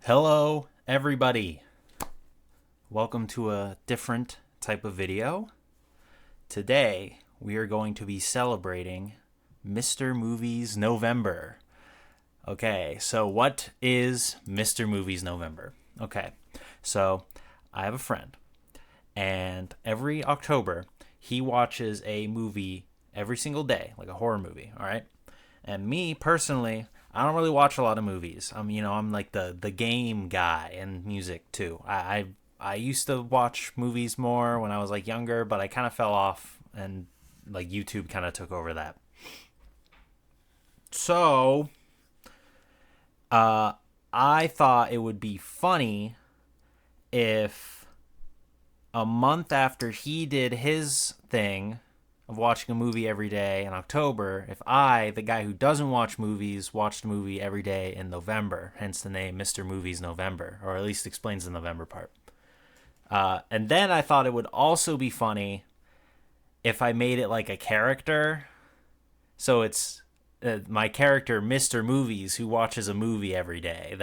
Hello, everybody. Welcome to a different type of video. Today, we are going to be celebrating Mr. Movies November. Okay, so what is Mr. Movies November? Okay, so I have a friend, and every October, he watches a movie every single day, like a horror movie, all right? And me personally, I don't really watch a lot of movies. I'm like the game guy and music too. I used to watch movies more when I was like younger, but I kind of fell off, and like YouTube kind of took over that. So, uh, I thought it would be funny if a month after he did his thing of watching a movie every day in October, if I, the guy who doesn't watch movies, watched a movie every day in November, hence the name Mr. Movies November, or at least explains the November part. And then I thought it would also be funny if I made it like a character. So it's my character, Mr. Movies, who watches a movie every day.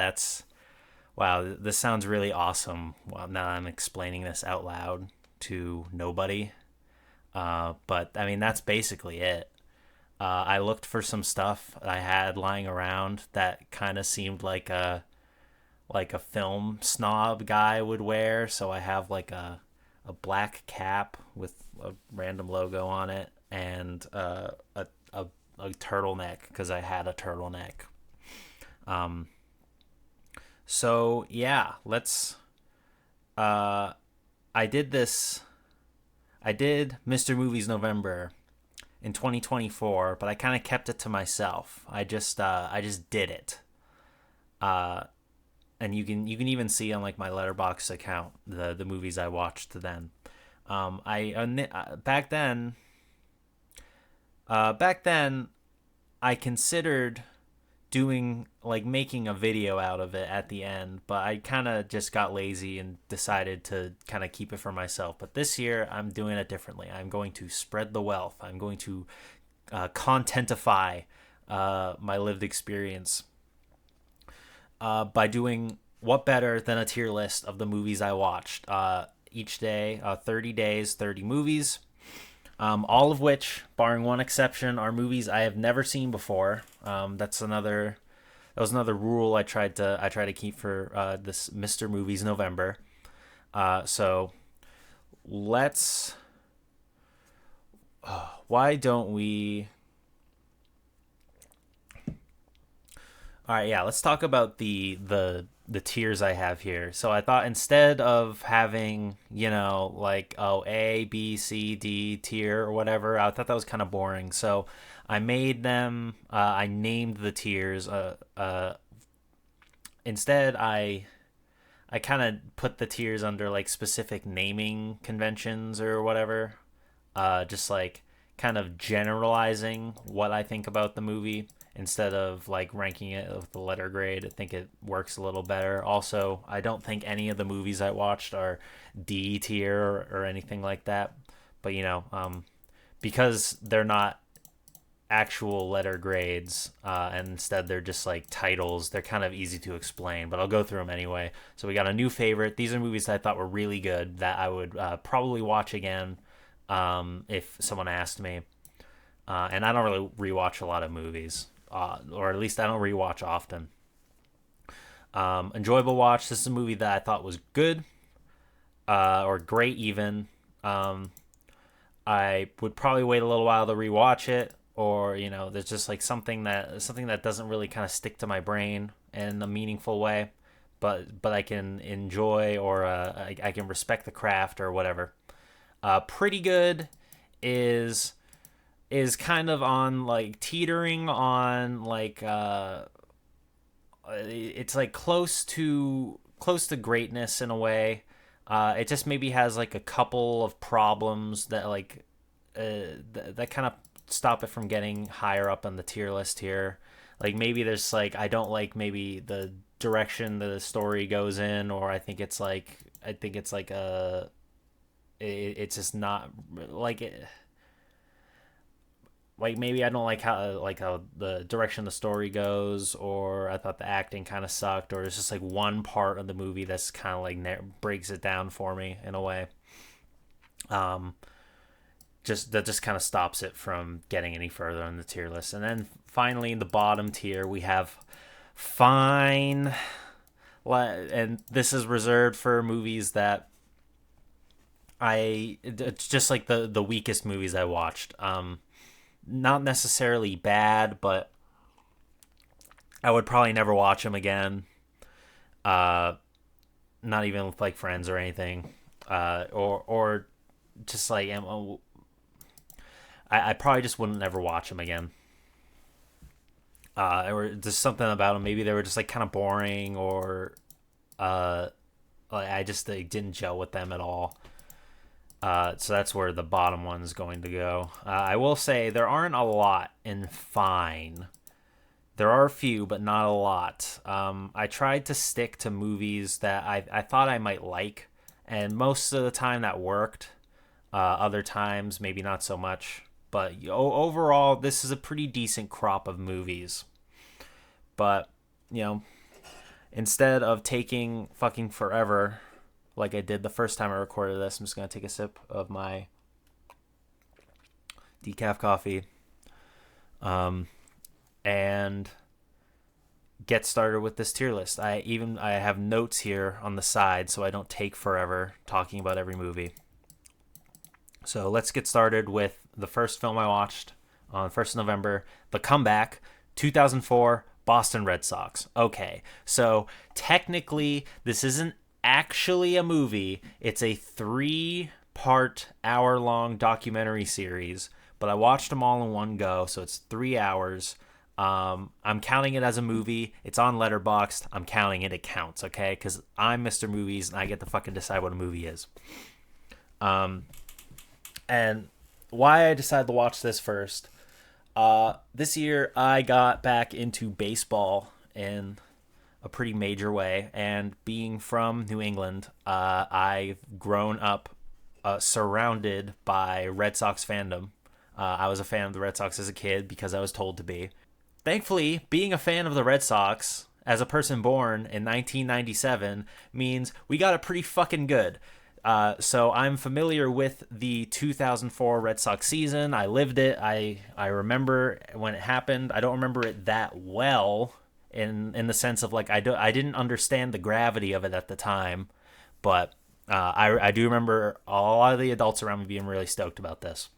Wow, this sounds really awesome. Well, now I'm explaining this out loud to nobody. But I mean, that's basically it. I looked for some stuff I had lying around that kind of seemed like a film snob guy would wear. So I have like a black cap with a random logo on it and a turtleneck because I had a turtleneck. Um, so yeah, let's. Uh, I did this. I did Mr. Movies November in 2024, but I kind of kept it to myself. I just did it. Uh, and you can even see on like my Letterboxd account the movies I watched then. I back then I considered doing like making a video out of it at the end, but I kind of just got lazy and decided to kind of keep it for myself. But this year I'm doing it differently. I'm going to spread the wealth. I'm going to contentify my lived experience by doing what better than a tier list of the movies I watched each day, 30 days, 30 movies. All of which, barring one exception, are movies I have never seen before. That was another rule I try to keep for this Mr. Movies November. So let's. Why don't we? All right, yeah. Let's talk about the tiers I have here. So I thought instead of having like A B C D tier or whatever, I thought that was kind of boring. So I made them. I named the tiers. Instead, I kind of put the tiers under like specific naming conventions or whatever. Just like kind of generalizing what I think about the movie instead of like ranking it with the letter grade. I think it works a little better. Also, I don't think any of the movies I watched are D tier or anything like that. But because they're not actual letter grades, and instead they're just like titles. They're kind of easy to explain, but I'll go through them anyway. So we got a new favorite. These are movies that I thought were really good that I would probably watch again if someone asked me. And I don't really rewatch a lot of movies, or at least I don't rewatch often. Enjoyable watch. This is a movie that I thought was good, or great even. I would probably wait a little while to rewatch it, or there's just like something that doesn't really kind of stick to my brain in a meaningful way, but I can enjoy, or I can respect the craft or whatever. Pretty good is is kind of on like teetering on like it's like close to greatness in a way. It just maybe has like a couple of problems that like that kind of stop it from getting higher up on the tier list here. Like maybe there's like I don't like maybe the direction that the story goes in, or I think it's like it's just not like it. like maybe I don't like how the direction the story goes, or I thought the acting kind of sucked, or it's just like one part of the movie that's kind of like breaks it down for me in a way. Um, just that just kind of stops it from getting any further on the tier list. And then finally, in the bottom tier, we have fine, and this is reserved for movies that it's just like the weakest movies I watched. Not necessarily bad, but I would probably never watch them again. Uh, Not even with like friends or anything. Or just like I probably just wouldn't ever watch them again. Or just something about them. Maybe they were just like kind of boring, or uh, like I just like, didn't gel with them at all. So that's where the bottom one's going to go. I will say there aren't a lot in fine. There are a few, but not a lot. I tried to stick to movies that I thought I might like, and most of the time that worked. Other times, maybe not so much. But overall, this is a pretty decent crop of movies. But, you know, instead of taking fucking forever, like I did the first time I recorded this, I'm just going to take a sip of my decaf coffee. And get started with this tier list. I have notes here on the side so I don't take forever talking about every movie. So let's get started with the first film I watched on 1st of November, The Comeback, 2004, Boston Red Sox. Okay, so technically this isn't actually a movie. It's a 3-part, hour-long documentary series, but I watched them all in one go, so it's 3 hours. I'm counting it as a movie. It's on Letterboxd. I'm counting it. It counts, okay? Because I'm Mr. Movies, and I get to fucking decide what a movie is. And why I decided to watch this first. This year, I got back into baseball in a pretty major way. And being from New England, I've grown up surrounded by Red Sox fandom. I was a fan of the Red Sox as a kid because I was told to be. Thankfully, being a fan of the Red Sox as a person born in 1997 means we got it pretty fucking good. So I'm familiar with the 2004 Red Sox season. I lived it. I remember when it happened. I don't remember it that well in the sense of like I didn't understand the gravity of it at the time, but I do remember a lot of the adults around me being really stoked about this.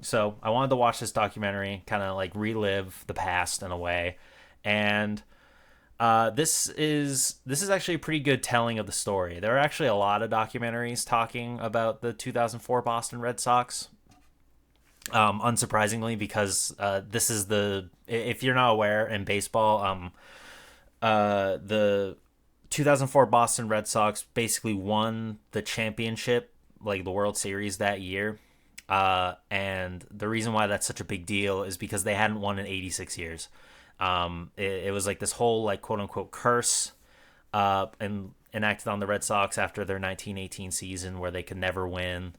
So I wanted to watch this documentary, kind of like relive the past in a way, and this is actually a pretty good telling of the story. There are actually a lot of documentaries talking about the 2004 Boston Red Sox. Unsurprisingly, because this is if you're not aware in baseball, the 2004 Boston Red Sox basically won the championship, like the World Series that year. And the reason why that's such a big deal is because they hadn't won in 86 years. It was like this whole like quote unquote curse and enacted on the Red Sox after their 1918 season where they could never win.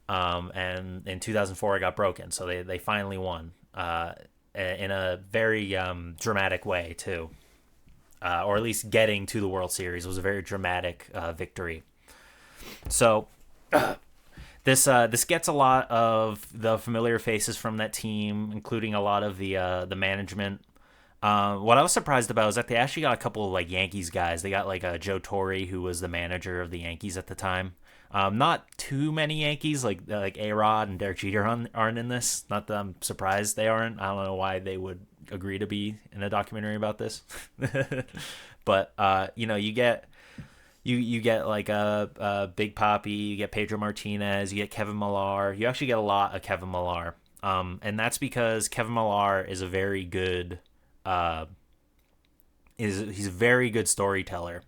And in 2004 it got broken, so they finally won in a very dramatic way too, or at least getting to the World Series was a very dramatic victory. So. This gets a lot of the familiar faces from that team, including a lot of the management. What I was surprised about is that they actually got a couple of like Yankees guys. They got like Joe Torre, who was the manager of the Yankees at the time. Not too many Yankees like A-Rod and Derek Jeter aren't in this. Not that I'm surprised they aren't. I don't know why they would agree to be in a documentary about this. But you get. You get like a Big Papi, you get Pedro Martinez, you get Kevin Millar. You actually get a lot of Kevin Millar, and that's because Kevin Millar is a very good, he's a very good storyteller,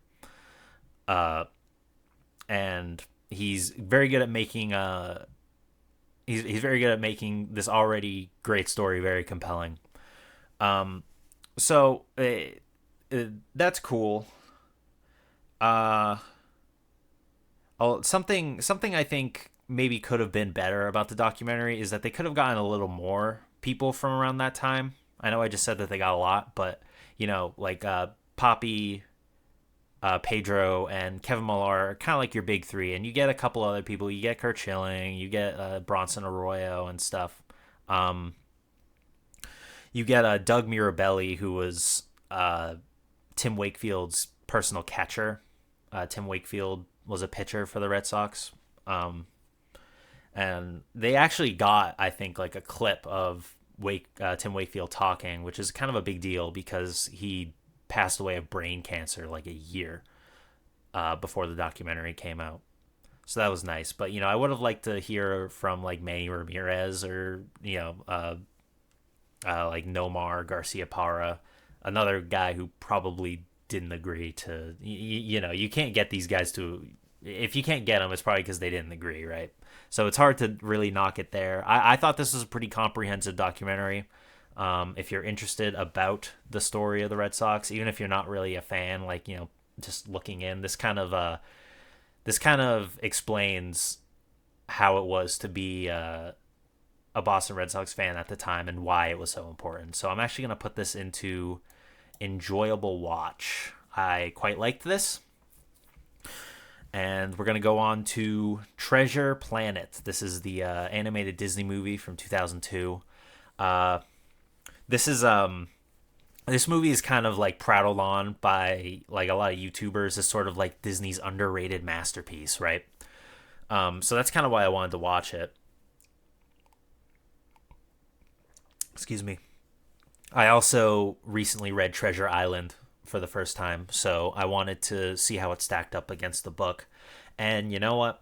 and he's very good at making he's very good at making this already great story very compelling. So that's cool. Something I think maybe could have been better about the documentary is that they could have gotten a little more people from around that time. I know I just said that they got a lot, but like Poppy, Pedro, and Kevin Millar are kind of like your big three, and you get a couple other people. You get Kurt Schilling, you get Bronson Arroyo and stuff. Um, you get Doug Mirabelli, who was Tim Wakefield's personal catcher. Tim Wakefield was a pitcher for the Red Sox. And they actually got, I think, like a clip of Tim Wakefield talking, which is kind of a big deal because he passed away of brain cancer like a year before the documentary came out. So that was nice. But, I would have liked to hear from like Manny Ramirez or, like Nomar Garcia Parra, another guy who probably didn't agree to, you can't get these guys to, if you can't get them, it's probably because they didn't agree, right? So it's hard to really knock it there. I thought this was a pretty comprehensive documentary. If you're interested about the story of the Red Sox, even if you're not really a fan, like, just looking in, this kind of explains how it was to be a Boston Red Sox fan at the time and why it was so important. So I'm actually going to put this into enjoyable watch. I quite liked this. And we're going to go on to Treasure Planet. This is the animated Disney movie from 2002. This movie is kind of like prattled on by like a lot of YouTubers as sort of like Disney's underrated masterpiece, right? So that's kind of why I wanted to watch it. Excuse me. I also recently read Treasure Island for the first time, so I wanted to see how it stacked up against the book. And you know what?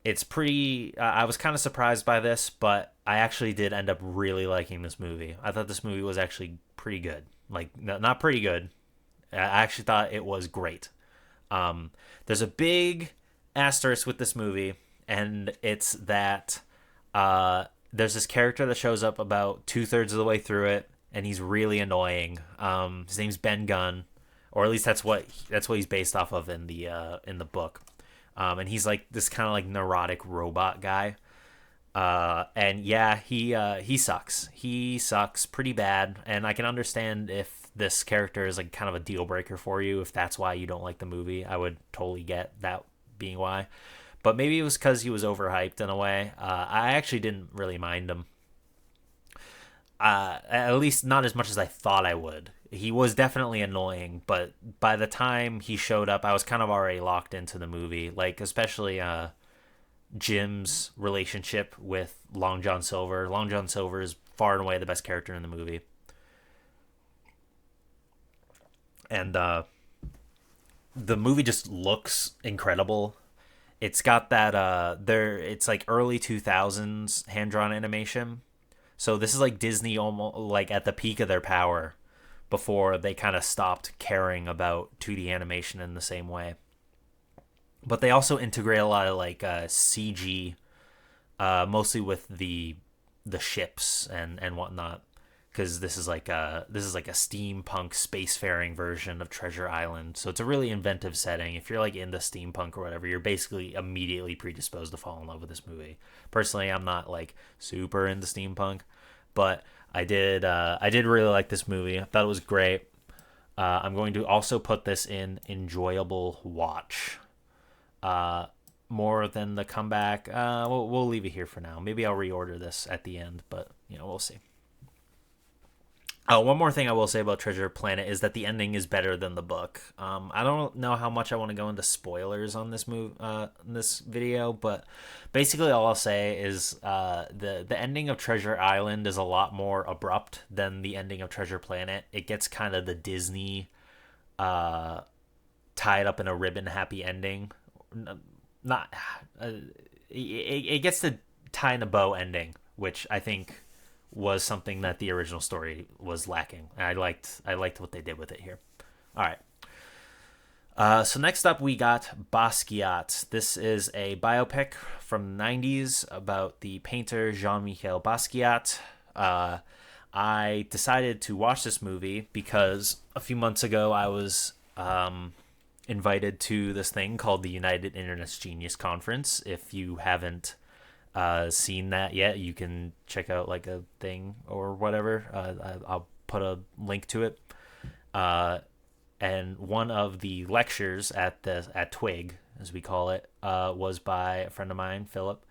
It's pretty... I was kind of surprised by this, but I actually did end up really liking this movie. I thought this movie was actually pretty good. Like, not pretty good. I actually thought it was great. There's a big asterisk with this movie, and it's that there's this character that shows up about 2/3 of the way through it, and he's really annoying. His name's Ben Gunn, or at least that's what he's based off of in the book. And he's like this kind of like neurotic robot guy. And yeah, he sucks. He sucks pretty bad, and I can understand if this character is like kind of a deal breaker for you, if that's why you don't like the movie. I would totally get that being why. But maybe it was because he was overhyped in a way. I actually didn't really mind him. At least not as much as I thought I would. He was definitely annoying, but by the time he showed up, I was kind of already locked into the movie. Like, especially Jim's relationship with Long John Silver. Long John Silver is far and away the best character in the movie. And the movie just looks incredible. It's got that it's like early 2000s hand-drawn animation. So this is like Disney almost like at the peak of their power before they kind of stopped caring about 2D animation in the same way. But they also integrate a lot of like CG, mostly with the ships and whatnot, because this is like a steampunk spacefaring version of Treasure Island. So it's a really inventive setting. If you're like into steampunk or whatever, you're basically immediately predisposed to fall in love with this movie. Personally, I'm not like super into steampunk, but I did really like this movie. I thought it was great. I'm going to also put this in enjoyable watch. More than the comeback. We'll leave it here for now. Maybe I'll reorder this at the end, but we'll see. One more thing I will say about Treasure Planet is that the ending is better than the book. I don't know how much I want to go into spoilers on this this video, but basically all I'll say is the ending of Treasure Island is a lot more abrupt than the ending of Treasure Planet. It gets kind of the Disney tied up in a ribbon happy ending. Not it gets the tie in a bow ending, which I think was something that the original story was lacking. And I liked what they did with it here. All right. So next up we got Basquiat. This is a biopic from the 90s about the painter Jean-Michel Basquiat. I decided to watch this movie because a few months ago I was invited to this thing called the United Internet's Genius Conference. If you haven't seen that yet, you can check out like a thing or whatever. I'll put a link to it. Uh, and one of the lectures at Twig, as we call it, was by a friend of mine, Philip.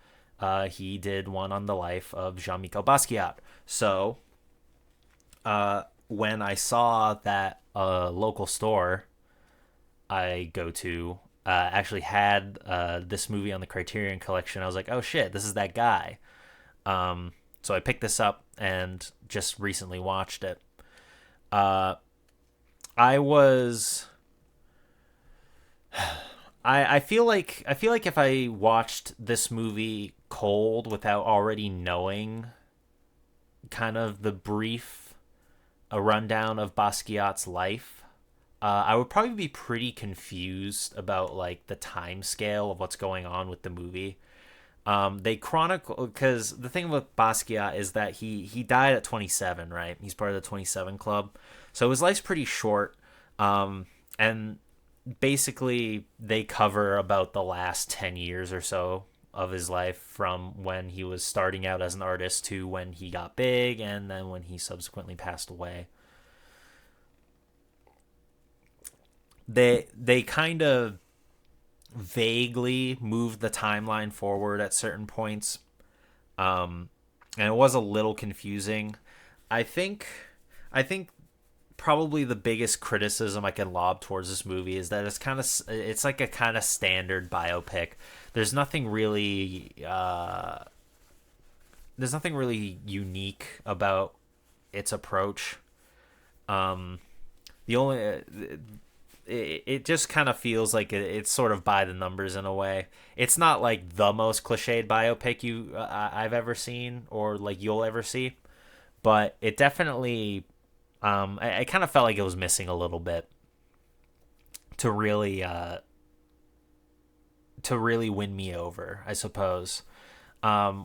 He did one on the life of Jean-Michel Basquiat. So when I saw that local store I go to actually had this movie on the Criterion Collection, I was like, oh shit, this is that guy. So I picked this up and just recently watched it. Uh, I was I feel like if I watched this movie cold without already knowing kind of the brief a rundown of Basquiat's life, I would probably be pretty confused about like the time scale of what's going on with the movie. They chronicle because the thing with Basquiat is that he died at 27, right? He's part of the 27 club, so his life's pretty short. And basically they cover about the last 10 years or so of his life, from when he was starting out as an artist to when he got big and then when he subsequently passed away. They kind of vaguely moved the timeline forward at certain points, and it was a little confusing. I think I think probably the biggest criticism I can lob towards this movie is that it's like a kind of standard biopic. There's nothing really there's nothing really unique about its approach. Um, the only it just kind of feels like it's sort of by the numbers in a way. It's not like the most cliched biopic I've ever seen or like you'll ever see, but it definitely I kind of felt like it was missing a little bit to really win me over, I suppose.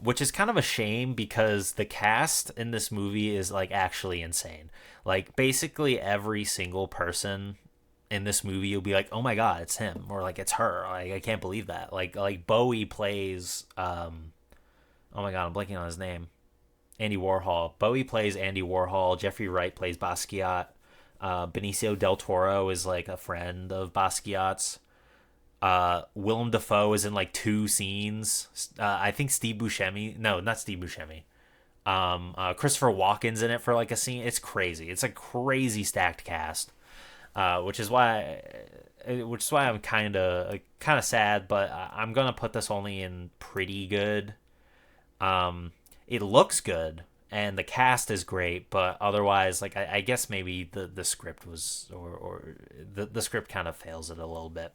Which is kind of a shame because the cast in this movie is like actually insane. Like basically every single person in this movie, you'll be like, oh my god, it's him, or like it's her. Like I can't believe that. Like Bowie plays oh my god, I'm blanking on his name. Andy Warhol. Bowie plays Andy Warhol. Jeffrey Wright plays Basquiat. Benicio del Toro is like a friend of Basquiat's. Willem Dafoe is in like two scenes. I think Steve Buscemi. No, not Steve Buscemi. Christopher Walken's in it for like a scene. It's crazy. It's a crazy stacked cast. Which is why I'm kind of sad, but I'm gonna put this only in pretty good. It looks good and the cast is great, but otherwise, like I guess maybe the script was or the script kind of fails it a little bit.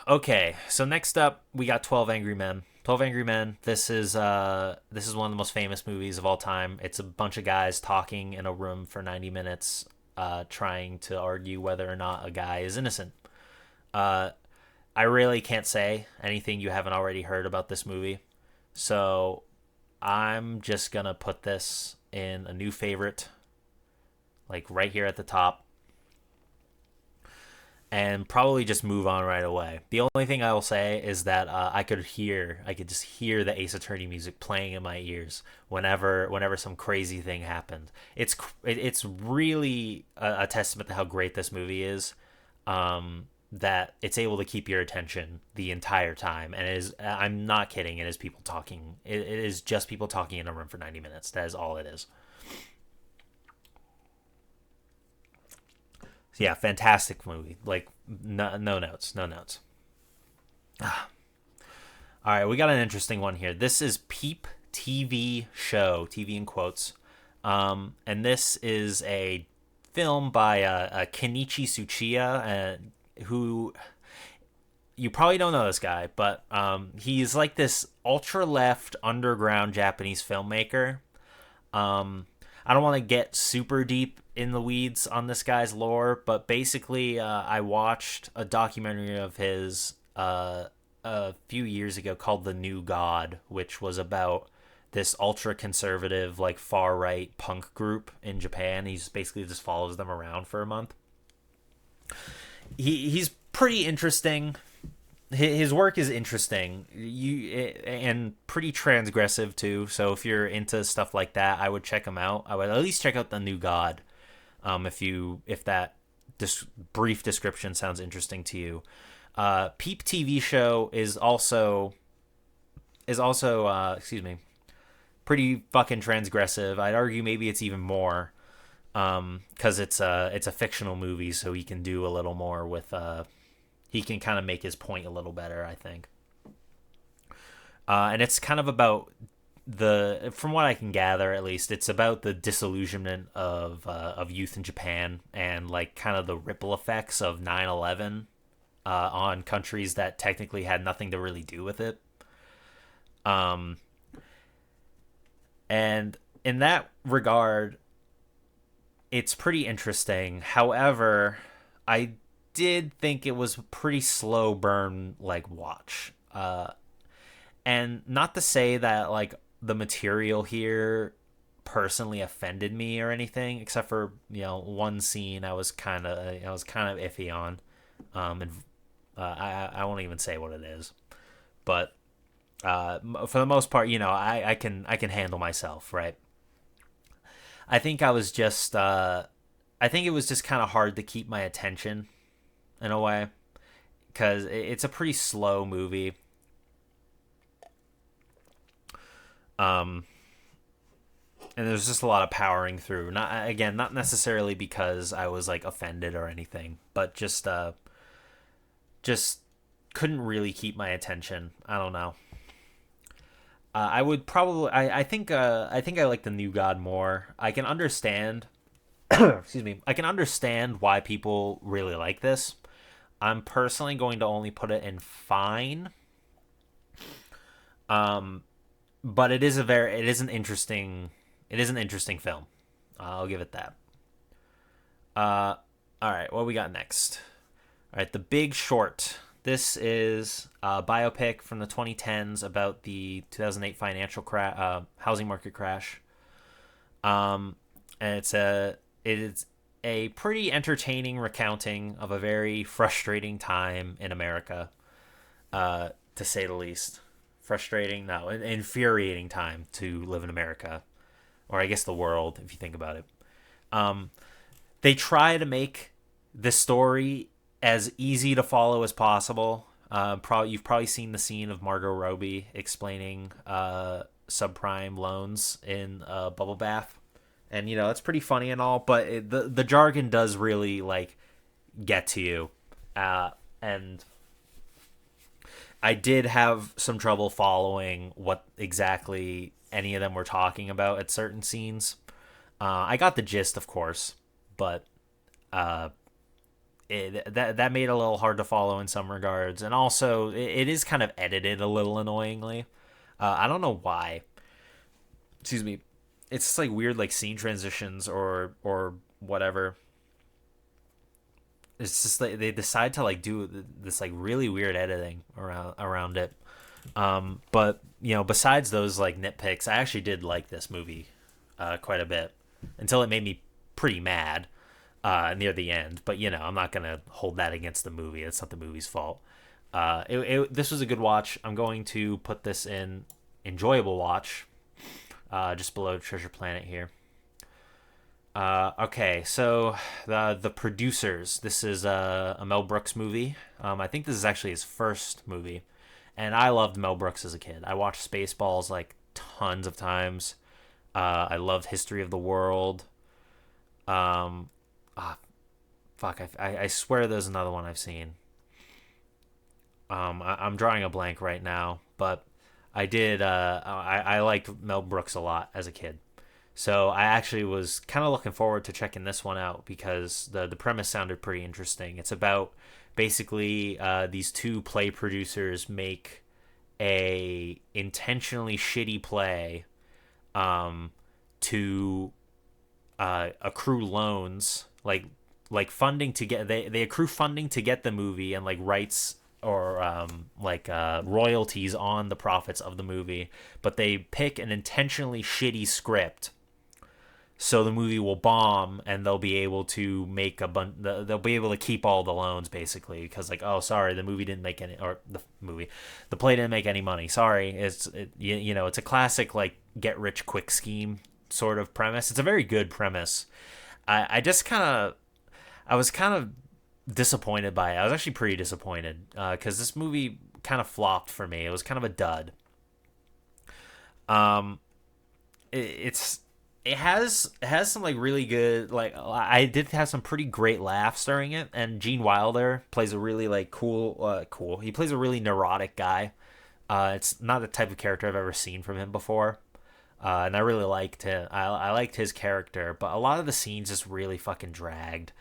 Okay, so next up we got 12 Angry Men. 12 Angry Men. This is one of the most famous movies of all time. It's a bunch of guys talking in a room for 90 minutes, trying to argue whether or not a guy is innocent. Uh, I really can't say anything you haven't already heard about this movie. So I'm just going to put this in a new favorite, like right here at the top, and probably just move on right away. The only thing I will say is that I could just hear the Ace Attorney music playing in my ears whenever some crazy thing happened. It's really a testament to how great this movie is. That it's able to keep your attention the entire time, and it is, I'm not kidding, it is people talking. It is just people talking in a room for 90 minutes. That is all it is. So yeah, fantastic movie. Like no notes, no notes. All right, we got an interesting one here. This is Peep TV Show, TV in quotes. And this is a film by Kenichi Tsuchiya, who you probably don't know this guy, but he's like this ultra left underground Japanese filmmaker. I don't want to get super deep in the weeds on this guy's lore, but basically, I watched a documentary of his a few years ago called The New God, which was about this ultra conservative, like far right punk group in Japan. He basically just follows them around for a month. He's pretty interesting. his work is interesting. And pretty transgressive too. So if you're into stuff like that, I would check him out. I would at least check out The New God. If that brief description sounds interesting to you. Peep TV show is also excuse me, pretty fucking transgressive. I'd argue maybe it's even more, because it's a fictional movie, so he can do a little more with he can kind of make his point a little better, I think. And it's kind of about from what I can gather, at least, it's about the disillusionment of youth in Japan, and like kind of the ripple effects of 9/11 on countries that technically had nothing to really do with it. Um, and in that regard, it's pretty interesting. However, I did think it was a pretty slow burn, like, watch. And not to say that like the material here personally offended me or anything, except for one scene I was kind of iffy on, and I won't even say what it is, but for the most part, I can handle myself, right? I think I was just I think it was just kind of hard to keep my attention in a way, because it's a pretty slow movie. Um, and there's just a lot of powering through. Not necessarily because I was like offended or anything, but just couldn't really keep my attention. I don't know. I would probably. I think I like The New God more. I can understand. Excuse me. I can understand why people really like this. I'm personally going to only put it in fine. Um, but it is an interesting film. I'll give it that. Uh, all right, what we got next? All right, The Big Short. This is a biopic from the 2010s about the 2008 housing market crash. And it is a pretty entertaining recounting of a very frustrating time in America, to say the least. Frustrating, no, an infuriating time to live in America, or I guess the world, if you think about it. Um, they try to make the story as easy to follow as possible. You've probably seen the scene of Margot Robbie explaining subprime loans in a bubble bath, and it's pretty funny and all, but the jargon does really like get to you, and I did have some trouble following what exactly any of them were talking about at certain scenes. I got the gist, of course, but uh, that made it a little hard to follow in some regards, and also it is kind of edited a little annoyingly. I don't know why. Excuse me. It's just like weird, like scene transitions or whatever. It's just like they decide to like do this like really weird editing around it. But besides those like nitpicks, I actually did like this movie quite a bit, until it made me pretty mad near the end. But I'm not gonna hold that against the movie. It's not the movie's fault. This was a good watch. I'm going to put this in enjoyable watch, just below Treasure Planet here. Okay, so the producers. This is a Mel Brooks movie. I think this is actually his first movie, and I loved Mel Brooks as a kid. I watched Spaceballs like tons of times. I loved History of the World. Um, ah, fuck, I swear there's another one I've seen. I'm drawing a blank right now, but I did. I liked Mel Brooks a lot as a kid. So I actually was kind of looking forward to checking this one out, because the premise sounded pretty interesting. It's about basically these two play producers make a intentionally shitty play, to accrue loans, like funding to get they accrue funding to get the movie, and like rights, or royalties on the profits of the movie, but they pick an intentionally shitty script so the movie will bomb and they'll be able to make a bunch. They'll be able to keep all the loans basically because like, oh, sorry, the movie didn't make any, or the play didn't make any money. Sorry, you know, it's a classic like get rich quick scheme sort of premise. It's a very good premise. I just kind of I was kind of disappointed by it. I was actually pretty disappointed because this movie kind of flopped for me. It was kind of a dud. Um, it's it has some like really good like I did have some pretty great laughs during it, and Gene Wilder plays a really like cool. He plays a really neurotic guy. It's not the type of character I've ever seen from him before. And I really liked him. I liked his character, but a lot of the scenes just really fucking dragged.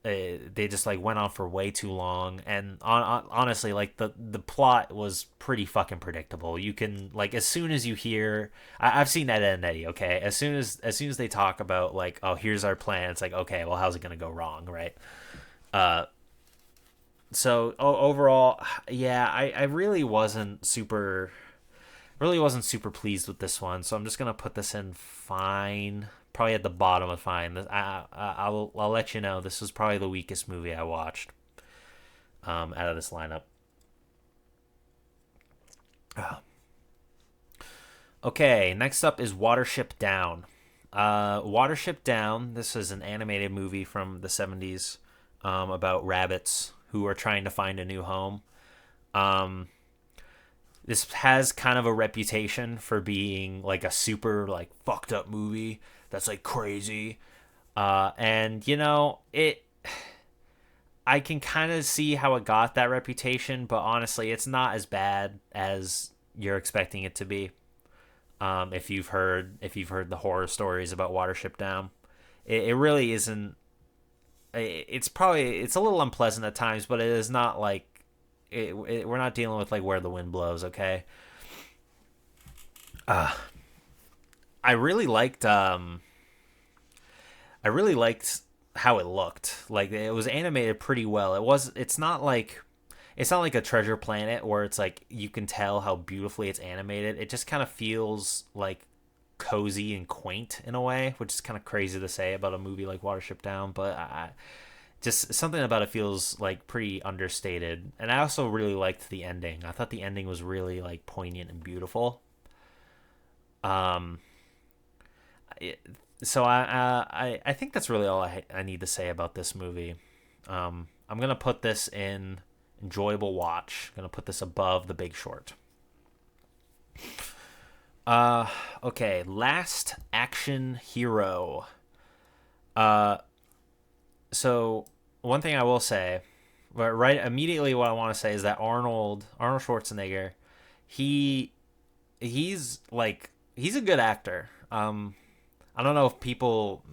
They just like went on for way too long, and honestly, like the plot was pretty fucking predictable. You can like as soon as you hear, I've seen Ed, Edd and Eddie. Okay, as soon as they talk about like, oh, here's our plan, it's like, okay, well, how's it gonna go wrong, right? Uh, so overall, yeah, I really wasn't super pleased with this one. So I'm just gonna put this in fine, probably at the bottom of fine. I'll let you know. This was probably the weakest movie I watched out of this lineup. Okay, next up is Watership Down. Watership Down. This is an animated movie from the '70s about rabbits who are trying to find a new home. Um, this has kind of a reputation for being like a super like fucked up movie that's like crazy. And you know, I can kind of see how it got that reputation, but honestly, it's not as bad as you're expecting it to be. If you've heard the horror stories about Watership Down, it really isn't. It's a little unpleasant at times, but it is not like we're not dealing with like where the wind blows. Okay. Uh, I really liked I really liked how it looked. Like it was animated pretty well. It's not like a Treasure Planet where it's like you can tell how beautifully it's animated. It just kind of feels like cozy and quaint in a way, which is kind of crazy to say about a movie like Watership Down, but just something about it feels like pretty understated. And I also really liked the ending. I thought the ending was really like poignant and beautiful. Um, it, so I think that's really all I need to say about this movie. I'm gonna put this in enjoyable watch. I'm gonna put this above The Big Short. Uh, okay, Last Action Hero. Uh, so one thing I will say, but right immediately, what I want to say is that Arnold Schwarzenegger, he he's a good actor. I don't know if people,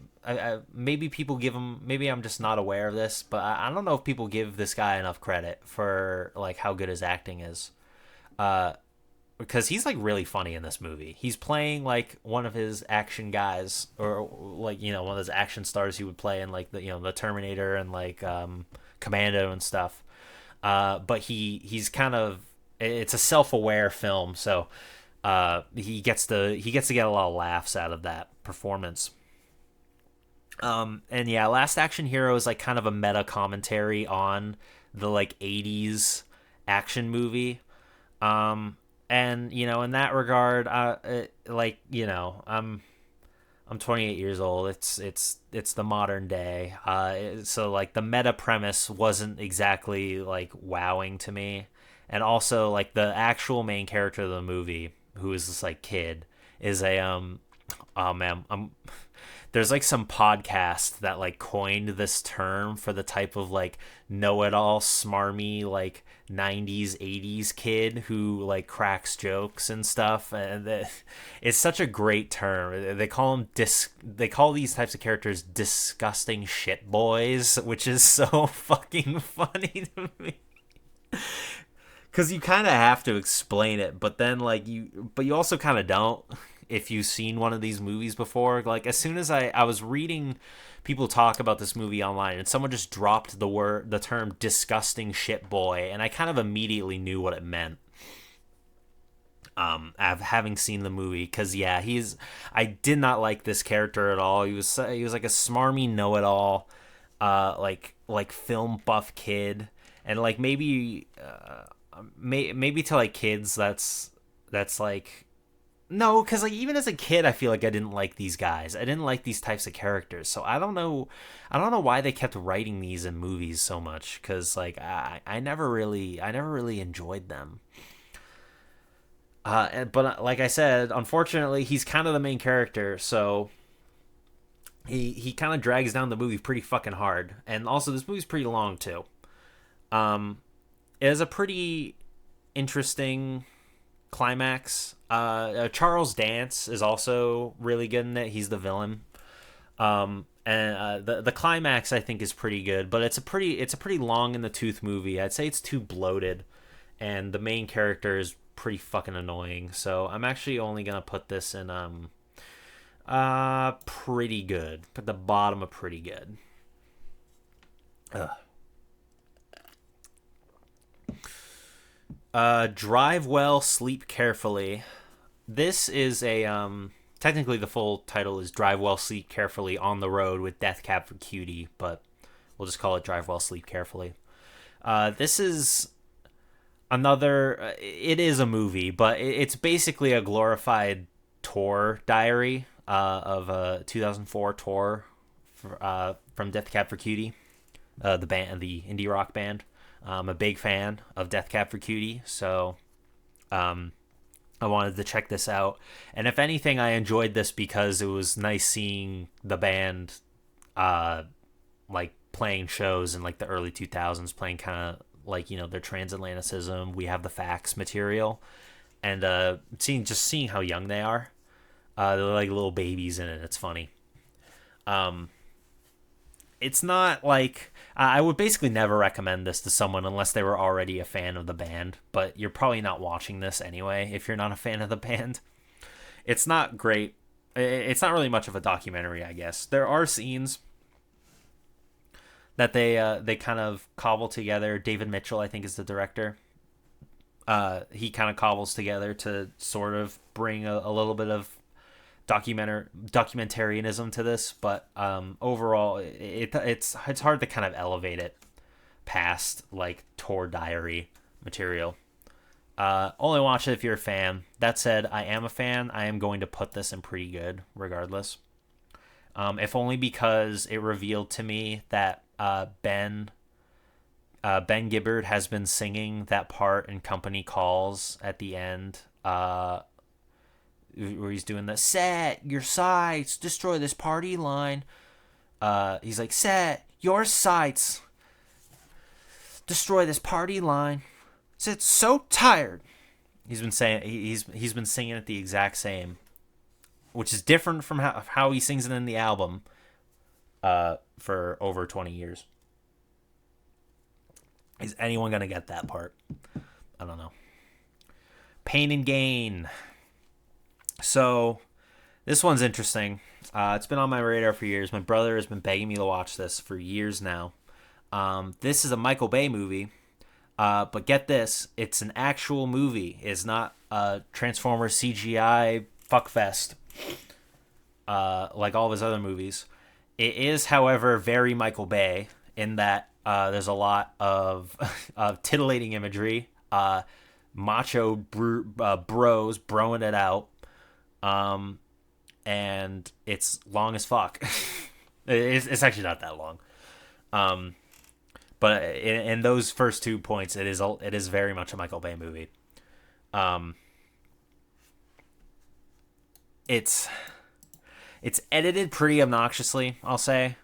maybe people give him. Maybe I'm just not aware of this, but I don't know if people give this guy enough credit for like how good his acting is. Uh, because he's like really funny in this movie. He's playing like one of his action guys, or like one of those action stars he would play in like the Terminator and like Commando and stuff. But he's kind of, it's a self aware film, so he gets to get a lot of laughs out of that performance. And yeah, Last Action Hero is like kind of a meta commentary on the like '80s action movie. Um, and in that regard, I'm 28 years old. It's the modern day. So like the meta premise wasn't exactly like wowing to me, and also like the actual main character of the movie, who is this like kid, is a oh man, there's like some podcast that like coined this term for the type of like know-it-all smarmy like 90s 80s kid who like cracks jokes and stuff, and it's such a great term. They call these types of characters disgusting shit boys, which is so fucking funny to me. Because you kind of have to explain it, but then like you also kind of don't, if you've seen one of these movies before. Like as soon as I was reading people talk about this movie online, and someone just dropped the term disgusting shit boy, and I kind of immediately knew what it meant. Having seen the movie, because yeah, I did not like this character at all. He was like a smarmy know-it-all, like film buff kid, and like maybe to like kids that's like no, because like even as a kid, I feel like I didn't like these guys. I didn't like these types of characters. So I don't know why they kept writing these in movies so much. Because like I never really enjoyed them. But like I said, unfortunately, he's kind of the main character, so he kind of drags down the movie pretty fucking hard. And also, this movie's pretty long too. Um, it has a pretty interesting climax. Charles Dance is also really good in it. He's the villain. And the climax I think is pretty good, but it's a pretty long in the tooth movie. I'd say it's too bloated, and the main character is pretty fucking annoying. So I'm actually only gonna put this in pretty good. Put the bottom of pretty good. Ugh. Drive well, sleep carefully. This is a technically the full title is Drive Well, Sleep Carefully on the Road with Death Cab for Cutie, but we'll just call it Drive Well, Sleep Carefully. This is another. It is a movie, but it's basically a glorified tour diary of a 2004 tour from Death Cab for Cutie, the band, the indie rock band. I'm a big fan of Death Cab for Cutie, so I wanted to check this out. And if anything, I enjoyed this because it was nice seeing the band uh, like playing shows in like the early 2000s, playing kind of like, their transatlanticism, we have the facts material, and seeing how young they are. They're like little babies in it. It's funny. Um, it's not like I would basically never recommend this to someone unless they were already a fan of the band, but you're probably not watching this anyway if you're not a fan of the band. It's not great. It's not really much of a documentary, I guess. There are scenes that they kind of cobble together. David Mitchell, I think, is the director. He kind of cobbles together to sort of bring a little bit of documentarianism to this, but overall, it's hard to kind of elevate it past like tour diary material. Only watch it if you're a fan. That said, I am a fan. I am going to put this in pretty good, regardless. If only because it revealed to me that Ben Gibbard has been singing that part in Company Calls at the end. Where he's doing the set your sights, destroy this party line. He's like, set your sights, destroy this party line. It's so tired. He's been saying he's been singing it the exact same, which is different from how he sings it in the album. For over 20 years. Is anyone gonna get that part? I don't know. Pain and Gain. So, this one's interesting. It's been on my radar for years. My brother has been begging me to watch this for years now. This is a Michael Bay movie, but get this, it's an actual movie. It's not a Transformers CGI fuckfest like all of his other movies. It is, however, very Michael Bay in that there's a lot of titillating imagery, macho bros broing it out. And it's long as fuck. It's actually not that long. But in those first 2 points, it is very much a Michael Bay movie. It's edited pretty obnoxiously, I'll say.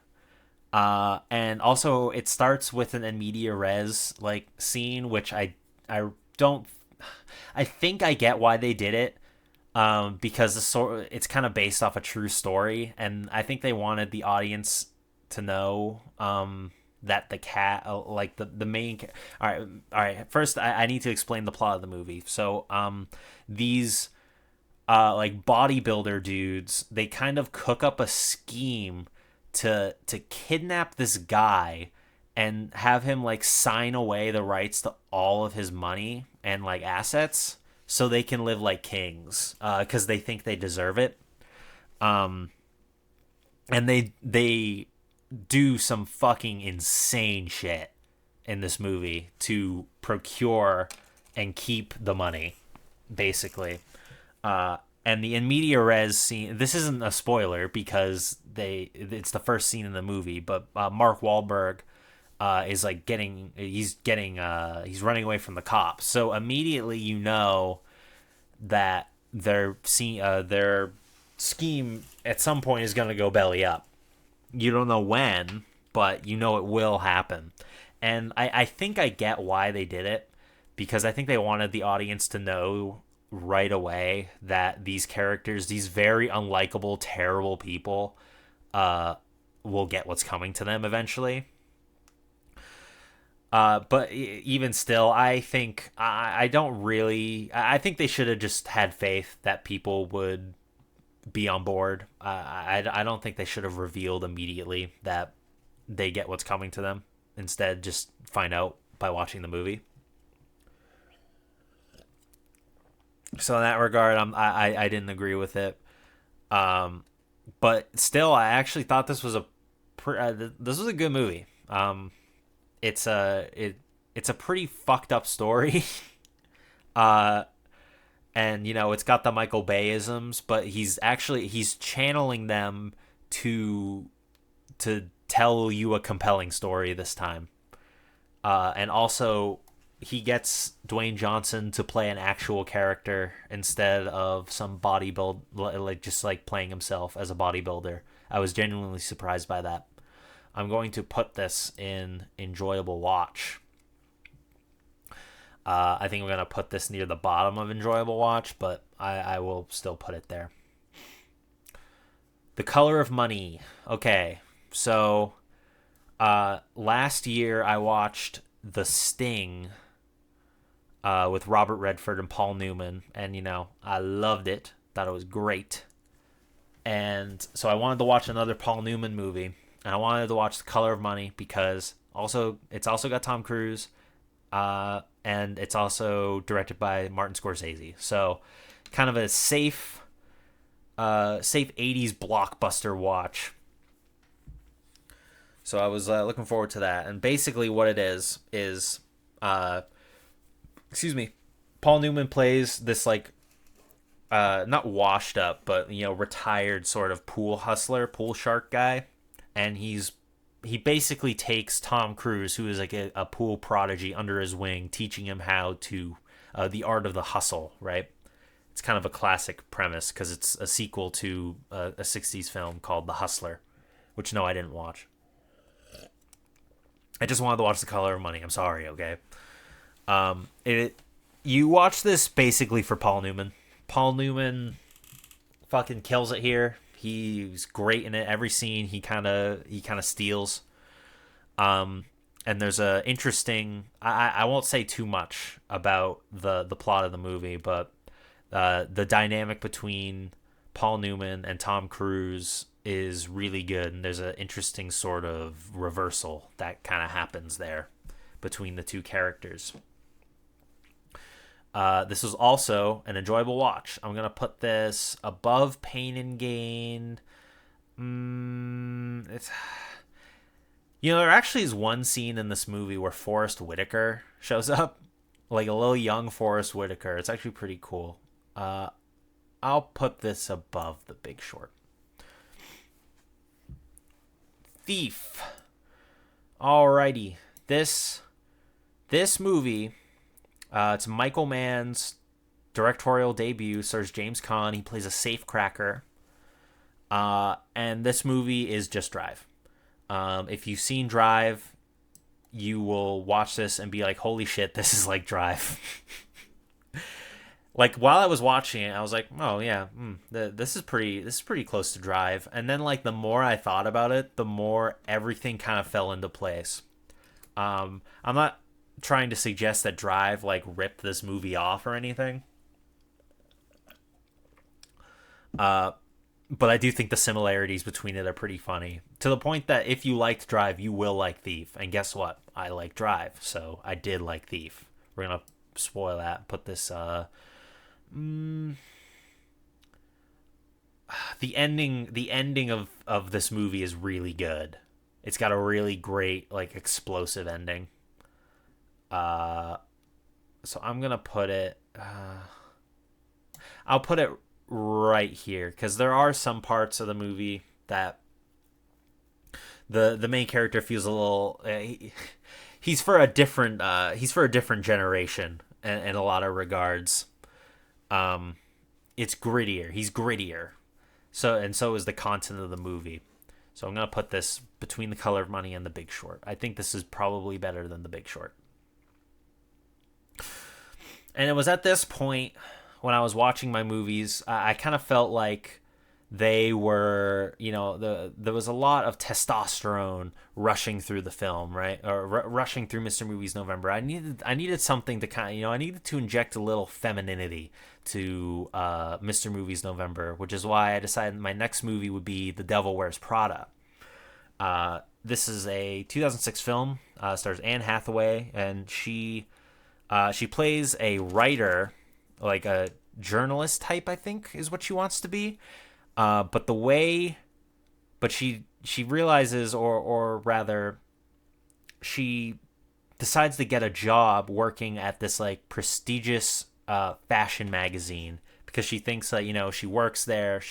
And also it starts with an in media res like scene, which I don't. I think I get why they did it. Because it's kind of based off a true story, and I think they wanted the audience to know that the cat, like the main. All right. First, I need to explain the plot of the movie. So, these like bodybuilder dudes, they kind of cook up a scheme to kidnap this guy and have him like sign away the rights to all of his money and like assets so they can live like kings, because they think they deserve it. Um, and they do some fucking insane shit in this movie to procure and keep the money, basically. And the in media res scene. This isn't a spoiler because it's the first scene in the movie. But Mark Wahlberg is like he's running away from the cops. So immediately you know that their scheme at some point is going to go belly up. You don't know when, but you know it will happen. And I think I get why they did it, because I think they wanted the audience to know right away that these characters, these very unlikable, terrible people, will get what's coming to them eventually. But even still, I think I don't really. I think they should have just had faith that people would be on board. I don't think they should have revealed immediately that they get what's coming to them. Instead, just find out by watching the movie. So in that regard, I didn't agree with it. But still, I actually thought this was this was a good movie. It's a pretty fucked up story. uh, and it's got the Michael Bay-isms, but he's channeling them to tell you a compelling story this time. And also, he gets Dwayne Johnson to play an actual character instead of some bodybuild, like just like playing himself as a bodybuilder. I was genuinely surprised by that. I'm going to put this in enjoyable watch. I think I'm going to put this near the bottom of enjoyable watch, but I will still put it there. The Color of Money. Okay, so last year I watched The Sting with Robert Redford and Paul Newman, and I loved it. Thought it was great. And so I wanted to watch another Paul Newman movie, and I wanted to watch The Color of Money because it's also got Tom Cruise, and it's also directed by Martin Scorsese. So kind of a safe 80s blockbuster watch. So I was looking forward to that. And basically what it is Paul Newman plays this like not washed up, but retired sort of pool shark guy, and he basically takes Tom Cruise, who is like a pool prodigy, under his wing, teaching him how to the art of the hustle, right? It's kind of a classic premise because it's a sequel to a 60s film called The Hustler, which no, I didn't watch. I just wanted to watch The Color of Money. I'm sorry, okay? You watch this basically for Paul Newman. Paul Newman fucking kills it here. He's great in it. Every scene he kind of steals. And there's a interesting. I won't say too much about the plot of the movie, but the dynamic between Paul Newman and Tom Cruise is really good, and there's an interesting sort of reversal that kind of happens there between the two characters. This was also an enjoyable watch. I'm gonna put this above Pain and Gain. It's there actually is one scene in this movie where Forrest Whitaker shows up, like a little young Forrest Whitaker. It's actually pretty cool. I'll put this above The Big Short. Thief. Alrighty, this movie. It's Michael Mann's directorial debut. Stars James Caan. He plays a safecracker. And this movie is just Drive. If you've seen Drive, you will watch this and be like, "Holy shit, this is like Drive." Like while I was watching it, I was like, "Oh yeah, this is pretty close to Drive." And then like the more I thought about it, the more everything kind of fell into place. I'm not trying to suggest that Drive like ripped this movie off or anything. But I do think the similarities between it are pretty funny, to the point that if you liked Drive, you will like Thief. And guess what? I like Drive, so I did like Thief. We're gonna spoil that. Put this The ending of this movie is really good. It's got a really great, like, explosive ending. Uh, so I'm gonna put it. I'll put it right here because there are some parts of the movie that the main character feels a little. He's for a different. He's for a different generation in a lot of regards. Um, it's grittier. He's grittier. So is the content of the movie. So I'm gonna put this between The Color of Money and The Big Short. I think this is probably better than The Big Short. And it was at this point when I was watching my movies, I kind of felt like they were, there was a lot of testosterone rushing through the film, right? Or rushing through Mr. Movies November. I needed something to kind of, I needed to inject a little femininity to Mr. Movies November, which is why I decided my next movie would be The Devil Wears Prada. This is a 2006 film. Stars Anne Hathaway, and she plays a writer, like a journalist type, I think, is what she wants to be. But she realizes, or rather, she decides to get a job working at this, like, prestigious fashion magazine because she thinks that, she works there,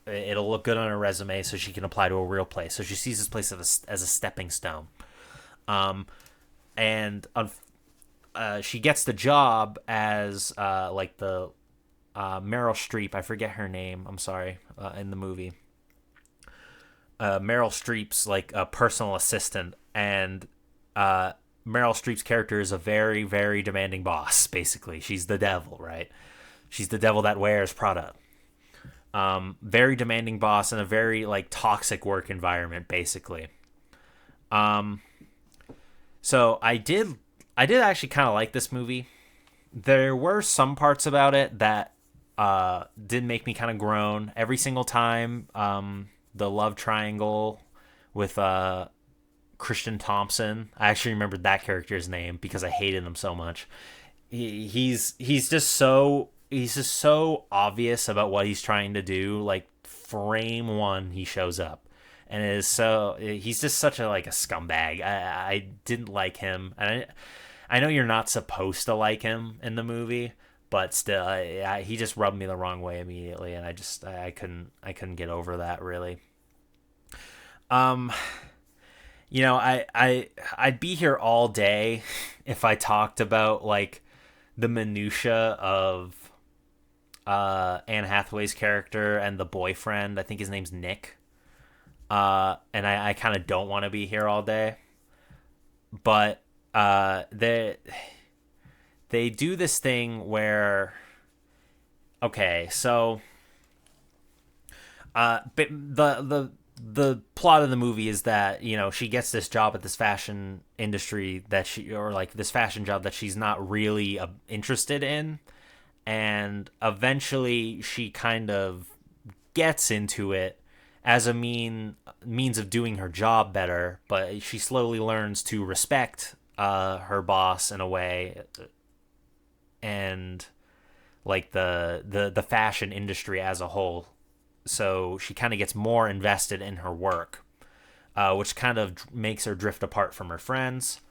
it'll look good on her resume, so she can apply to a real place. So she sees this place as a stepping stone. And she gets the job as like the Meryl Streep. I forget her name. I'm sorry. In the movie, Meryl Streep's, like, a personal assistant, and Meryl Streep's character is a very, very demanding boss. Basically, she's the devil, right? She's the devil that wears Prada. Very demanding boss in a very, like, toxic work environment, basically. So I did actually kind of like this movie. There were some parts about it that did make me kind of groan every single time. The love triangle with Christian Thompson. I actually remembered that character's name because I hated him so much. He's just so obvious about what he's trying to do. Like, frame one, he shows up, and he's just such a scumbag. I didn't like him, and I know you're not supposed to like him in the movie, but still, he just rubbed me the wrong way immediately, and I couldn't get over that, really. I'd be here all day if I talked about, like, the minutia of Anne Hathaway's character and the boyfriend. I think his name's Nick. And I kind of don't want to be here all day, but they do this thing where, okay, so the plot of the movie is that, she gets this job at this fashion industry this fashion job that she's not really interested in, and eventually she kind of gets into it as a means of doing her job better, but she slowly learns to respect her boss in a way, and, like, the fashion industry as a whole. So she kind of gets more invested in her work, which kind of makes her drift apart from her friends.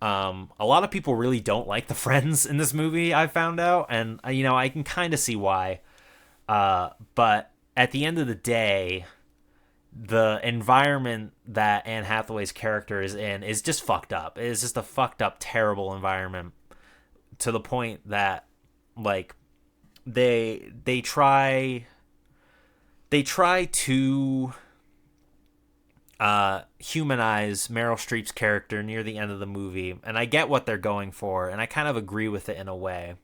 A lot of people really don't like the friends in this movie, I found out, and I can kind of see why. But at the end of the day, the environment that Anne Hathaway's character is in is just fucked up. It is just a fucked up, terrible environment, to the point that, like, they try to humanize Meryl Streep's character near the end of the movie, and I get what they're going for, and I kind of agree with it in a way.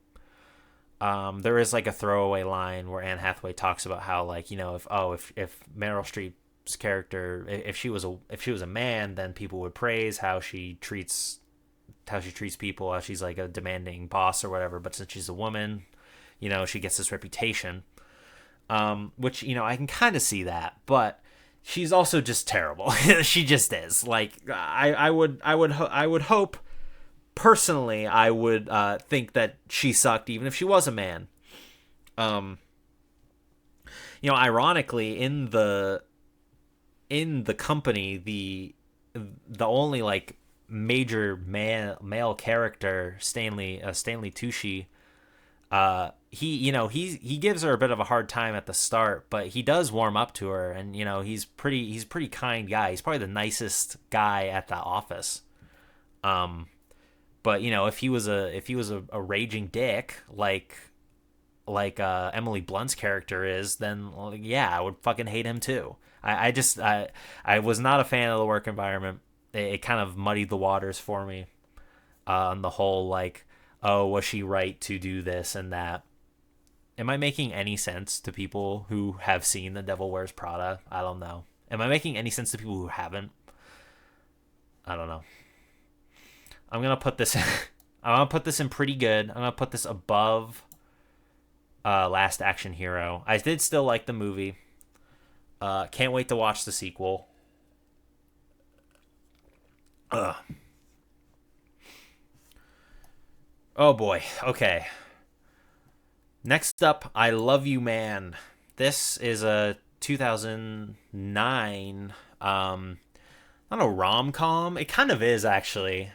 There is, like, a throwaway line where Anne Hathaway talks about how, like, if Meryl Streep's character, if she was a man, then people would praise how she treats people, how she's, like, a demanding boss or whatever. But since she's a woman, she gets this reputation, which, I can kind of see that, but she's also just terrible. She just is. Like, I would hope, personally, I would think that she sucked even if she was a man. Um, Ironically, in the company, the only like major male character, Stanley Tucci, he gives her a bit of a hard time at the start, but he does warm up to her, and he's pretty kind guy. He's probably the nicest guy at the office. Um, but if he was a raging dick like Emily Blunt's character is, then well, yeah, I would fucking hate him too. I was not a fan of the work environment. It kind of muddied the waters for me on the whole, like, oh, was she right to do this and that? Am I making any sense to people who have seen The Devil Wears Prada? I don't know. Am I making any sense to people who haven't? I don't know. I'm gonna put this. I'm gonna put this in pretty good. I'm gonna put this above Last Action Hero. I did still like the movie. Can't wait to watch the sequel. Ugh. Oh boy. Okay. Next up, I Love You Man. This is a 2009, not a rom-com. It kind of is, actually.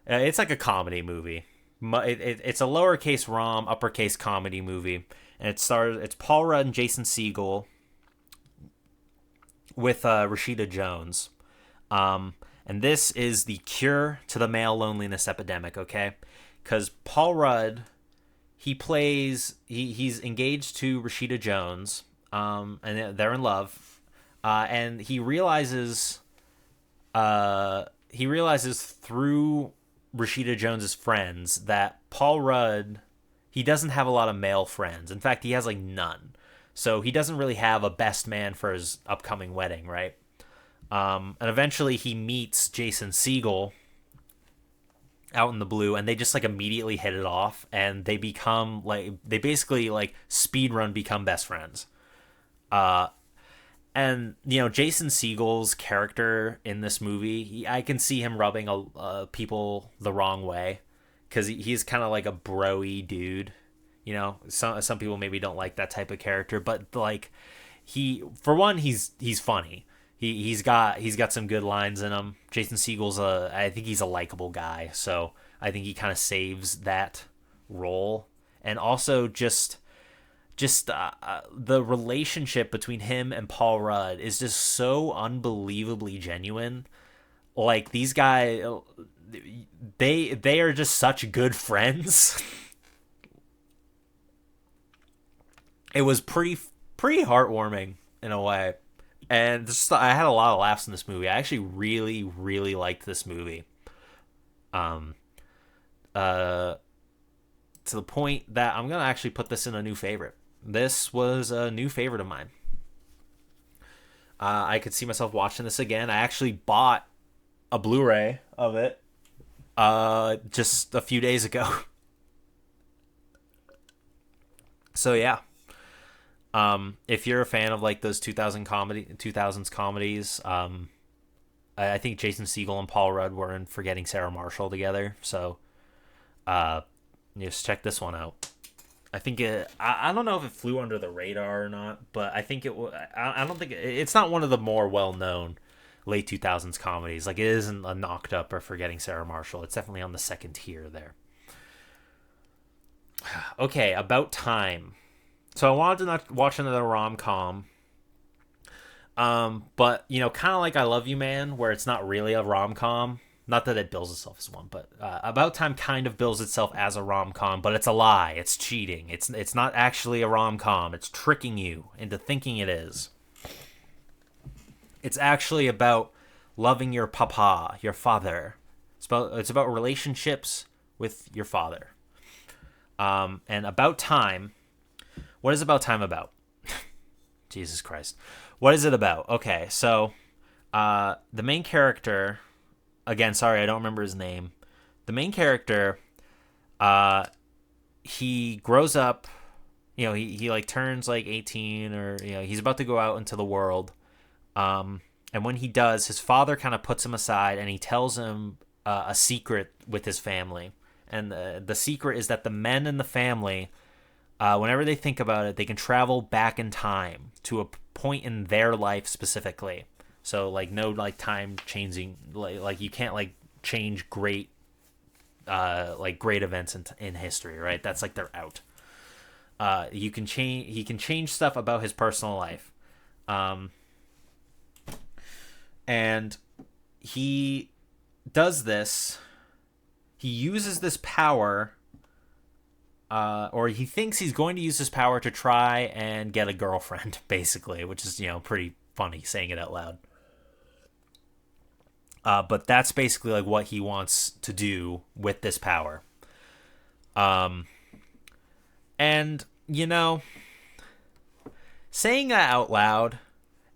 It's like a comedy movie. It's a lowercase rom, uppercase comedy movie. And it's Paul Rudd and Jason Segel with Rashida Jones. And this is the cure to the male loneliness epidemic, okay? Because Paul Rudd, he's engaged to Rashida Jones, and they're in love, and he realizes through Rashida Jones's friends that Paul Rudd, he doesn't have a lot of male friends. In fact, he has like none. So he doesn't really have a best man for his upcoming wedding, right? And eventually he meets Jason Segel out in the blue, and they just like immediately hit it off, and they basically like speed run become best friends. And Jason Segel's character in this movie, I can see him rubbing people the wrong way, because he's kind of like a bro-y dude. Some people maybe don't like that type of character, but like he's funny. He's got some good lines in him. Jason Segel's I think he's a likable guy, so I think he kind of saves that role. And also just the relationship between him and Paul Rudd is just so unbelievably genuine. Like, these guys, they are just such good friends. It was pretty heartwarming in a way. And I had a lot of laughs in this movie. I actually really, really liked this movie. To the point that I'm gonna actually put this in a new favorite. This was a new favorite of mine. I could see myself watching this again. I actually bought a Blu-ray of it just a few days ago. So yeah. If you're a fan of like those 2000s comedies, I think Jason Segel and Paul Rudd were in Forgetting Sarah Marshall together. So, just check this one out. I think I don't know if it flew under the radar or not, but I think I don't think it's not one of the more well-known late 2000s comedies. Like, it isn't a Knocked Up or Forgetting Sarah Marshall. It's definitely on the second tier there. Okay, About Time. So I wanted to not watch another rom-com. But, kind of like I Love You Man, where it's not really a rom-com. Not that it bills itself as one, but About Time kind of bills itself as a rom-com, but it's a lie. It's cheating. It's not actually a rom-com. It's tricking you into thinking it is. It's actually about loving your papa, your father. It's about relationships with your father. And About Time... What is About Time about? Jesus Christ. What is it about? Okay, so the main character, again, sorry, I don't remember his name. The main character, he grows up, he like turns like 18, or he's about to go out into the world. And when he does, his father kind of puts him aside, and he tells him a secret with his family. And the secret is that the men in the family whenever they think about it, they can travel back in time to a point in their life specifically. So like no like time changing, like you can't like change great events in history, right? That's like they're out. You can change. He can change stuff about his personal life, and he does this. He uses this power, or he thinks he's going to use this power to try and get a girlfriend, basically, which is pretty funny saying it out loud. But that's basically like what he wants to do with this power. And saying that out loud,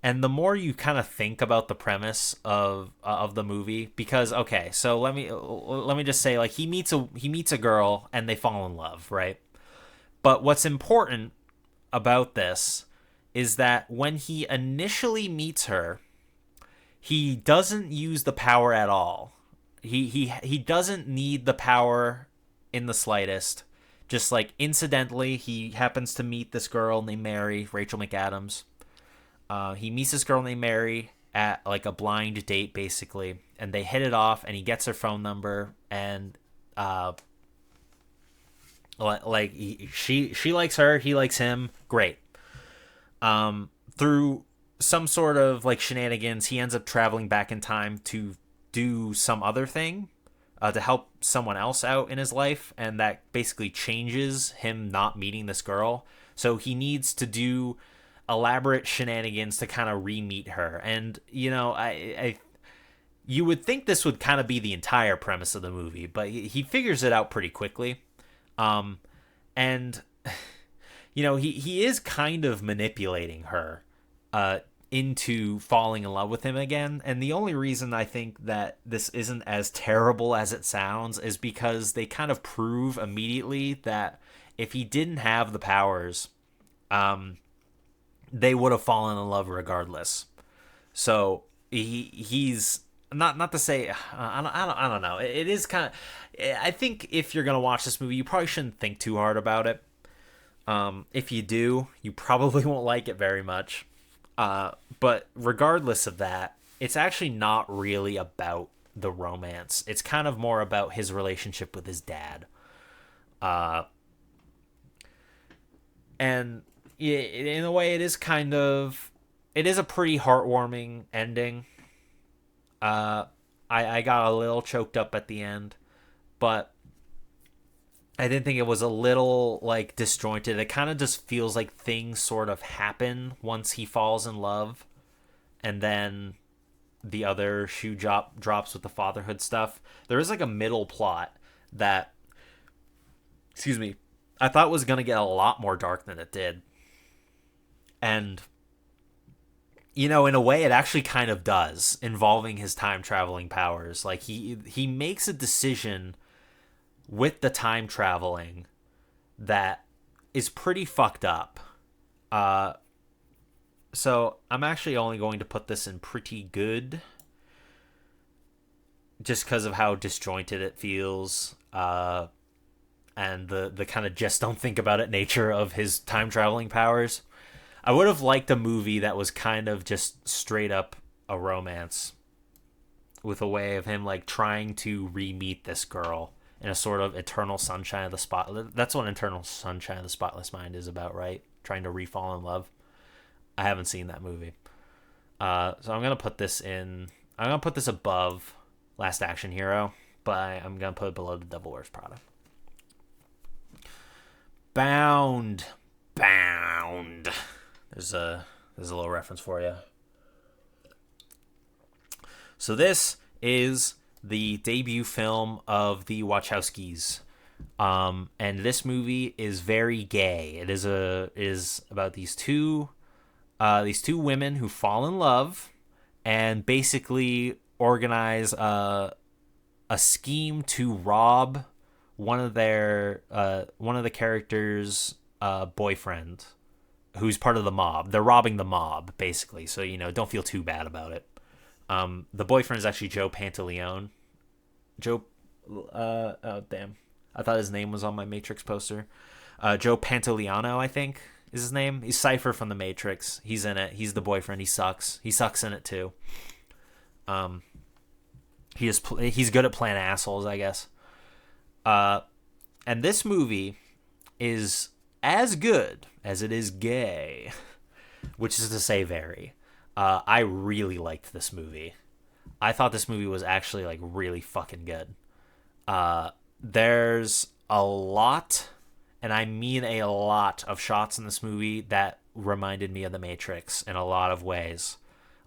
and the more you kind of think about the premise of the movie, because okay, so let me just say, like, he meets a girl and they fall in love, right? But what's important about this is that when he initially meets her, he doesn't use the power at all. He doesn't need the power in the slightest. Just like incidentally, he happens to meet this girl named Mary, Rachel McAdams. He meets this girl named Mary at like a blind date, basically, and they hit it off. And he gets her phone number, and she likes her, he likes him. Great. Through some sort of like shenanigans, he ends up traveling back in time to do some other thing, to help someone else out in his life, and that basically changes him not meeting this girl. So he needs to do elaborate shenanigans to kind of re-meet her. And I you would think this would kind of be the entire premise of the movie, but he figures it out pretty quickly. And he is kind of manipulating her into falling in love with him again. And the only reason I think that this isn't as terrible as it sounds is because they kind of prove immediately that if he didn't have the powers, they would have fallen in love regardless. So he's not to say I don't know. It is kind of, I think if you're gonna watch this movie, you probably shouldn't think too hard about it. If you do, you probably won't like it very much. But regardless of that, it's actually not really about the romance. It's kind of more about his relationship with his dad. And in a way, it is a pretty heartwarming ending. I got a little choked up at the end, but I didn't think it was a little like disjointed. It kind of just feels like things sort of happen once he falls in love, and then the other shoe drops with the fatherhood stuff. There is like a middle plot that, excuse me, I thought was gonna get a lot more dark than it did, and in a way, it actually kind of does, involving his time traveling powers. Like he makes a decision with the time traveling that is pretty fucked up. So I'm actually only going to put this in pretty good, just because of how disjointed it feels, and the kind of just don't think about it nature of his time traveling powers. I would have liked a movie that was kind of just straight up a romance, with a way of him like trying to re-meet this girl in a sort of eternal sunshine of the spot. That's what Eternal Sunshine of the Spotless Mind is about, right? Trying to re-fall in love. I haven't seen that movie. So I'm gonna put this above Last Action Hero, but I'm gonna put it below The Devil Wears Prada. Bound. There's a little reference for you. So this is the debut film of the Wachowskis, and this movie is very gay. It is about these two women who fall in love and basically organize a scheme to rob one of the characters' boyfriend, who's part of the mob. They're robbing the mob, basically, so don't feel too bad about it. The boyfriend is actually Joe Pantoliano. Oh damn, I thought his name was on my Matrix poster. Joe Pantoliano, I think is his name. He's Cypher from The Matrix. He's in it. He's the boyfriend. He sucks. He sucks in it too. Um, he's good at playing assholes, I guess. And this movie is as good as it is gay, which is to say, very. I really liked this movie. I thought this movie was actually like really fucking good. There's a lot, and I mean a lot, of shots in this movie that reminded me of The Matrix in a lot of ways.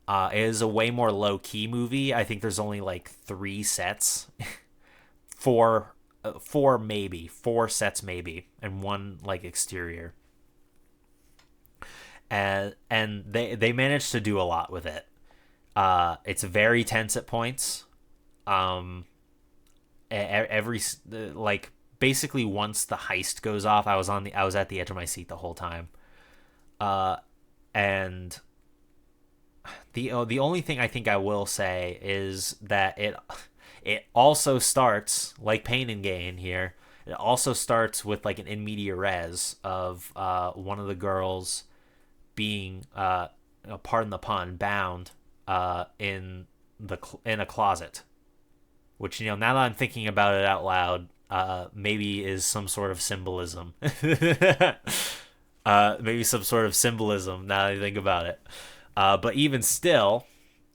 It is a way more low key movie. I think there's only like 3 sets, four sets maybe, and one like exterior. And they managed to do a lot with it. It's very tense at points. Every like basically once the heist goes off, I was at the edge of my seat the whole time. And the only thing I think I will say is that it also starts like Pain and Gain here. It also starts with like an in media res of one of the girls being pardon the pun, bound in a closet, which, now that I'm thinking about it out loud, maybe is some sort of symbolism. Maybe some sort of symbolism now that I think about it. But even still,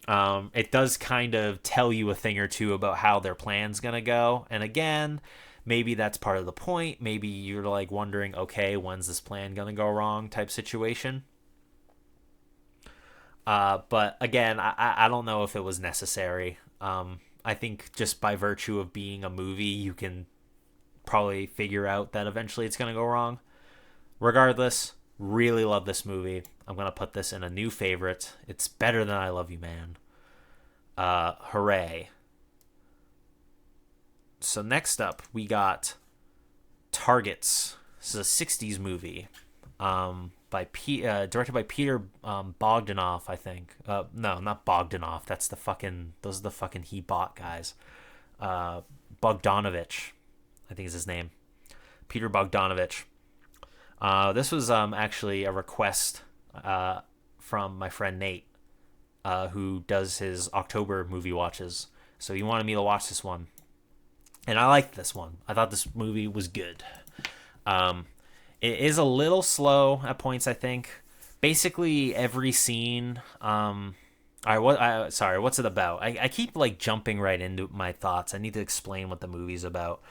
it does kind of tell you a thing or two about how their plan's gonna go. And again, maybe that's part of the point. Maybe you're like wondering, okay, when's this plan gonna go wrong type situation. But again, I don't know if it was necessary. I think just by virtue of being a movie, you can probably figure out that eventually it's going to go wrong. Regardless, really love this movie. I'm going to put this in a new favorite. It's better than I Love You, Man. Hooray. So next up, we got Targets. This is a 60s movie. Directed by Peter Bogdanoff, I think. No, not Bogdanoff. Those are the fucking He Bought guys. Bogdanovich, I think is his name. Peter Bogdanovich. This was actually a request from my friend Nate, who does his October movie watches. So he wanted me to watch this one, and I liked this one. I thought this movie was good. It is a little slow at points, I think. Basically, every scene. What's it about? I keep like jumping right into my thoughts. I need to explain what the movie's about.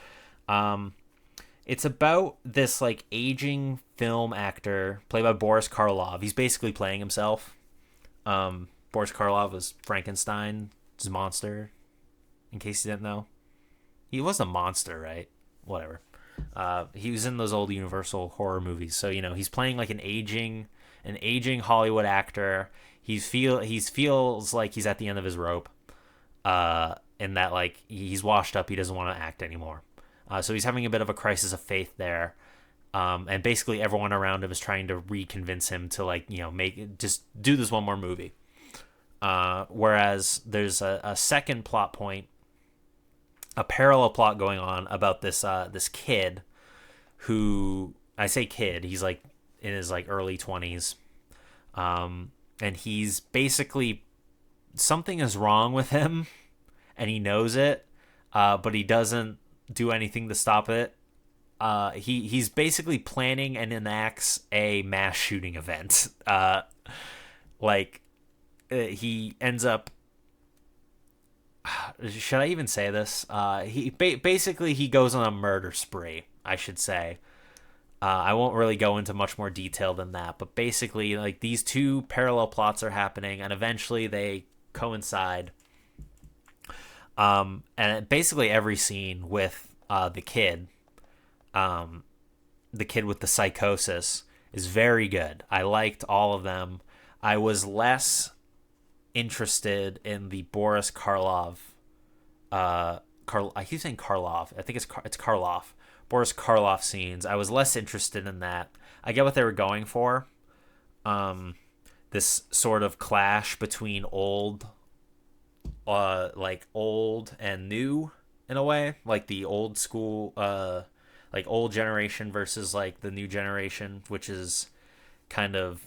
It's about this like aging film actor played by Boris Karloff. He's basically playing himself. Boris Karloff was Frankenstein's monster. In case you didn't know, he was a monster, right? Whatever. He was in those old Universal horror movies, so he's playing like an aging Hollywood actor. He feels like he's at the end of his rope, and that like he's washed up. He doesn't want to act anymore. So he's having a bit of a crisis of faith there, and basically everyone around him is trying to reconvince him to like just do this one more movie. Whereas there's a second plot point, a parallel plot going on about this kid who, I say kid, he's like in his like early 20s, and he's basically, something is wrong with him and he knows it, but he doesn't do anything to stop it. He's basically planning and enacts a mass shooting event. He ends up, should I even say this? Basically he goes on a murder spree, I should say. I won't really go into much more detail than that, but basically like these two parallel plots are happening and eventually they coincide. And basically every scene with the kid with the psychosis is very good. I liked all of them. I was less interested in the Boris Karloff. I keep saying Karloff. I think it's Karloff. Boris Karloff scenes. I was less interested in that. I get what they were going for. This sort of clash between old and new in a way, like the old school, like old generation versus like the new generation, which is kind of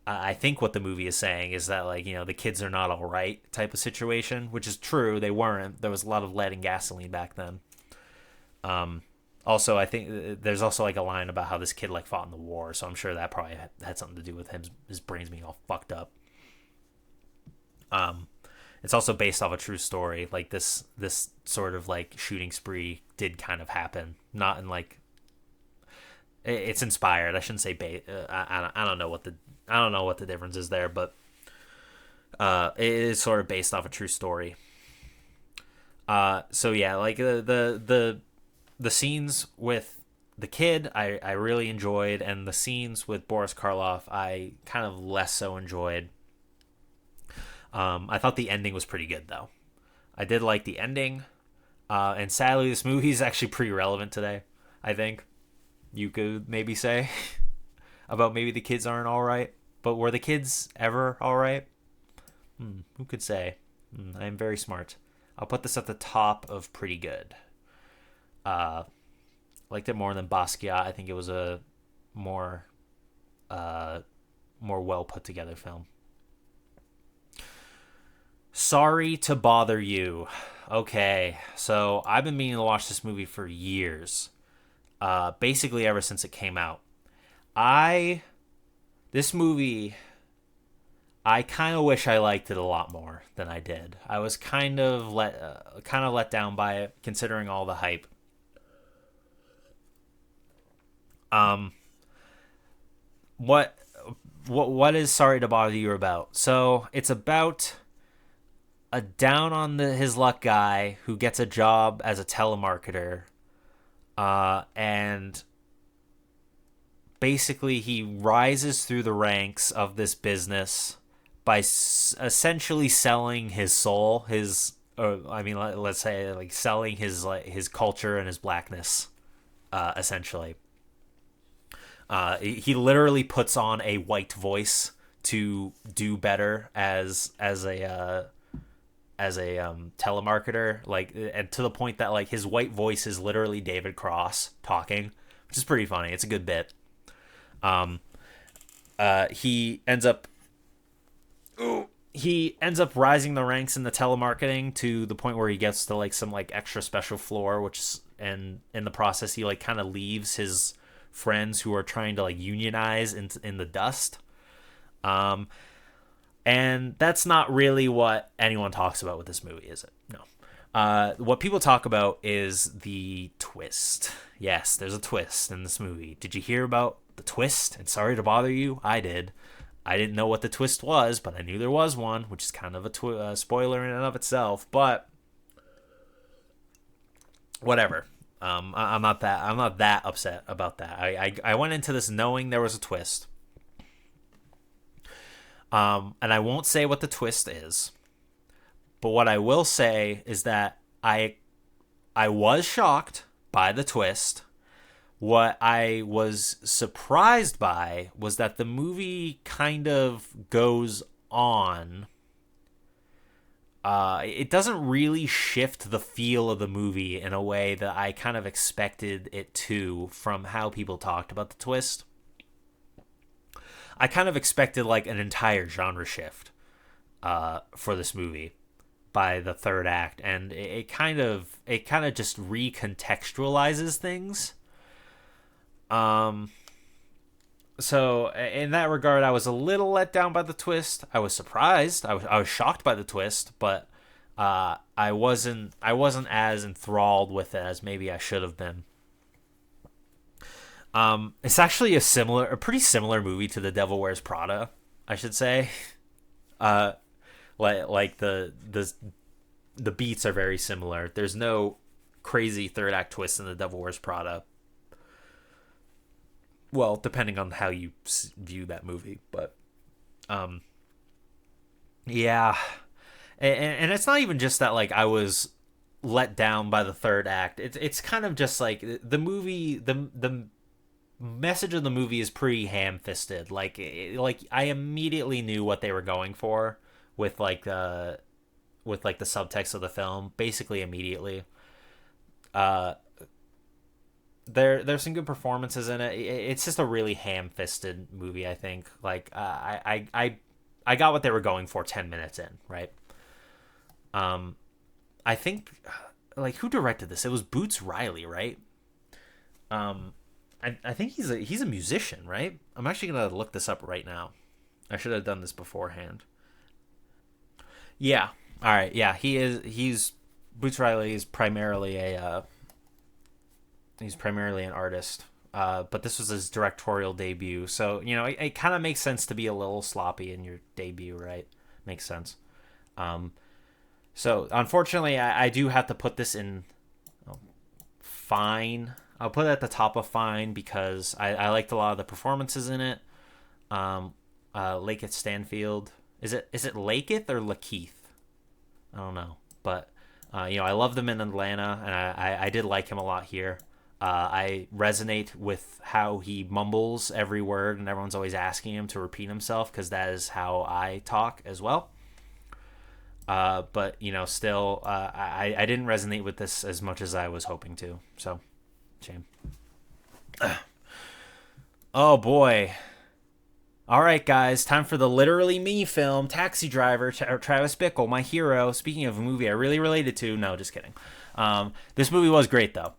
I think what the movie is saying is that like the kids are not all right type of situation, which is true. They weren't. There was a lot of lead and gasoline back then. Also, I think there's also like a line about how this kid like fought in the war, so I'm sure that probably had something to do with his brains being all fucked up. Um, it's also based off a true story. Like this sort of like shooting spree did kind of happen, not in like it's inspired. I shouldn't say I don't know what the difference is there, but it is sort of based off a true story. So yeah, like the scenes with the kid I really enjoyed, and the scenes with Boris Karloff I kind of less so enjoyed. I thought the ending was pretty good though. I did like the ending, and sadly this movie is actually pretty relevant today. I think you could maybe say about maybe the kids aren't all right, but were the kids ever all right? Who could say? I'm very smart. I'll put this at the top of pretty good. Liked it more than Basquiat. I think it was a more more well put together film. Sorry to bother you. Okay, so I've been meaning to watch this movie for years. Basically ever since it came out. I this movie I kind of wish I liked it a lot more than I did. I was kind of let down by it considering all the hype. Um what what is Sorry to Bother You about? So, it's about a down on his luck guy who gets a job as a telemarketer, and basically he rises through the ranks of this business by essentially selling his soul, I mean, let's say like selling his culture and his blackness, essentially. He literally puts on a white voice to do better as a telemarketer, like, and to the point that like his white voice is literally David Cross talking, which is pretty funny. It's a good bit. Um, he ends up rising the ranks in the telemarketing to the point where he gets to like some like extra special floor, and in the process he like kind of leaves his friends who are trying to like unionize in the dust. And that's not really what anyone talks about with this movie, is it? No. What people talk about is the twist. Yes, there's a twist in this movie. Did you hear about the twist? And Sorry to Bother You? I did. I didn't know what the twist was, but I knew there was one, which is kind of a spoiler in and of itself. But whatever. I'm not that upset about that. I went into this knowing there was a twist. And I won't say what the twist is, but what I will say is that I was shocked by the twist. What I was surprised by was that the movie kind of goes on. It doesn't really shift the feel of the movie in a way that I kind of expected it to from how people talked about the twist. I kind of expected like an entire genre shift for this movie by the third act, and it kind of just recontextualizes things. So in that regard, I was a little let down by the twist. I was surprised. I was shocked by the twist, but I wasn't as enthralled with it as maybe I should have been. It's actually a pretty similar movie to The Devil Wears Prada, I should say. Like the beats are very similar. There's no crazy third act twist in The Devil Wears Prada. Well, depending on how you view that movie, but yeah, and it's not even just that like I was let down by the third act. It's kind of just like the movie the message of the movie is pretty ham-fisted. Like I immediately knew what they were going for with like the subtext of the film, basically immediately. there's some good performances in it. It's just a really ham-fisted movie, I think. Like I got what they were going for 10 minutes in, right? Um I think like who directed this? It was Boots Riley, right? Um I think he's a musician, right? I'm actually going to look this up right now. I should have done this beforehand. Yeah. All right. Yeah, he's Boots Riley is primarily a he's primarily an artist. But this was his directorial debut, so it kind of makes sense to be a little sloppy in your debut, right? Makes sense. Um, so unfortunately, I do have to put this in fine. I'll put it at the top of fine because I liked a lot of the performances in it. Lakeith Stanfield, is it Lakeith or Lakeith? I don't know, but I loved him in Atlanta, and I did like him a lot here. I resonate with how he mumbles every word, and everyone's always asking him to repeat himself because that is how I talk as well. But still, I didn't resonate with this as much as I was hoping to. So, shame. Oh boy. All right, guys, time for the Literally Me film, Taxi Driver, Travis Bickle, my hero. Speaking of a movie I really related to, no, just kidding. This movie was great, though.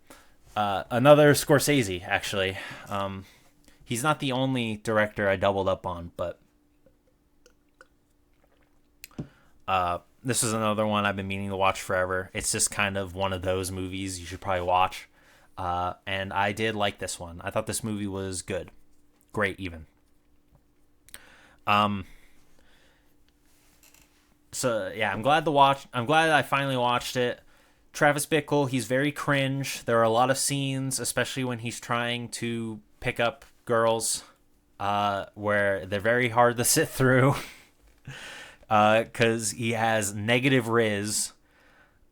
Another Scorsese, actually. He's not the only director I doubled up on, but this is another one I've been meaning to watch forever. It's just kind of one of those movies you should probably watch. And I did like this one. I thought this movie was good. Great, even. So yeah, I'm glad I finally watched it. Travis Bickle, he's very cringe. There are a lot of scenes, especially when he's trying to pick up girls, where they're very hard to sit through, because he has negative riz,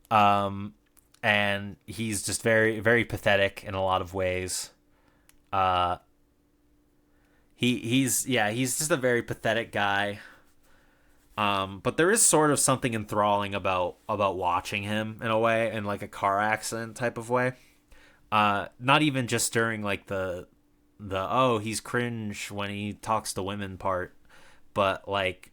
and he's just very, very pathetic in a lot of ways. Uh, he's just a very pathetic guy. But there is sort of something enthralling about watching him in a way, in like a car accident type of way. Not even just during like the oh, he's cringe when he talks to women part, but like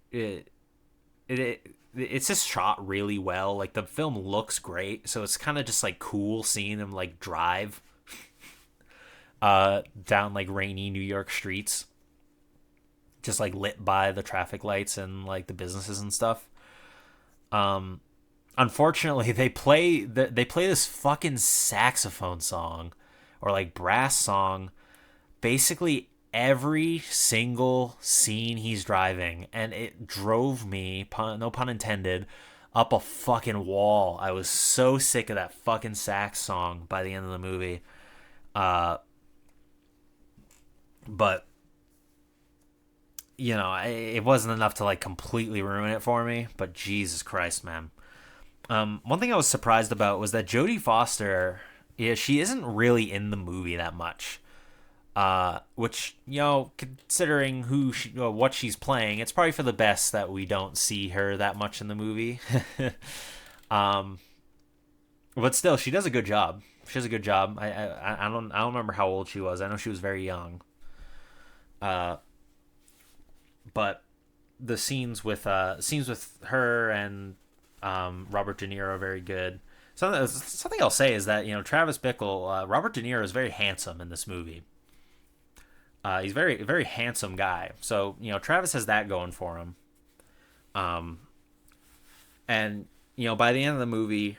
it's just shot really well. Like the film looks great, so it's kind of just like cool seeing him like drive down like rainy New York streets, just like lit by the traffic lights and like the businesses and stuff. Unfortunately, they play this fucking saxophone song or like brass song basically every single scene he's driving, and it drove me, no pun intended, up a fucking wall. I was so sick of that fucking sax song by the end of the movie. But it wasn't enough to like completely ruin it for me, but Jesus Christ, man. One thing I was surprised about was that Jodie Foster, yeah, she isn't really in the movie that much. Which, considering what she's playing, it's probably for the best that we don't see her that much in the movie. um, but still, she does a good job. She does a good job. I don't remember how old she was. I know she was very young. Uh, but the scenes with her and Robert De Niro are very good. Something I'll say is that Travis Bickle, Robert De Niro is very handsome in this movie. He's very very handsome guy. So Travis has that going for him. And by the end of the movie,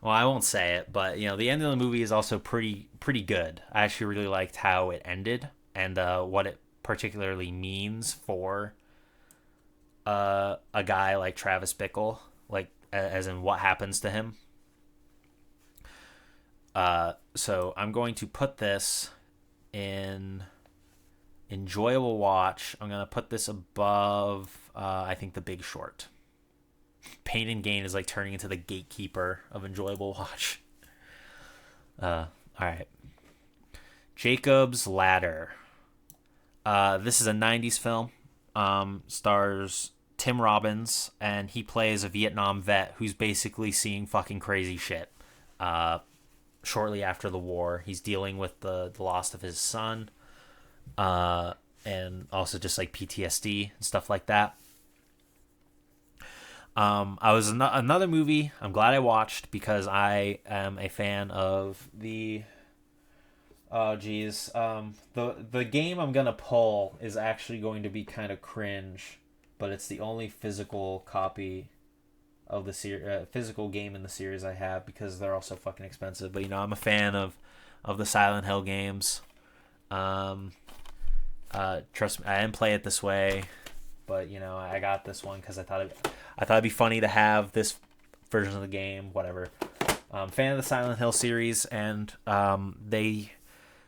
well, I won't say it, but the end of the movie is also pretty good. I actually really liked how it ended and what it particularly means for a guy like Travis Bickle, like as in what happens to him. So I'm going to put this in enjoyable watch. I'm gonna put this above I think The Big Short. Pain and Gain is like turning into the gatekeeper of enjoyable watch. All right. Jacob's Ladder. This is a 90s film. Stars Tim Robbins, and he plays a Vietnam vet who's basically seeing fucking crazy shit. shortly after the war. He's dealing with the loss of his son, and also just like PTSD and stuff like that. I was another movie I'm glad I watched because I am a fan of the. Oh geez, the game I'm gonna pull is actually going to be kind of cringe, but it's the only physical copy of the physical game in the series I have because they're all so fucking expensive. But I'm a fan of the Silent Hill games. Um, Trust me, I didn't play it this way, but I got this one because I thought it'd be funny to have this version of the game. Whatever. Fan of the Silent Hill series, and they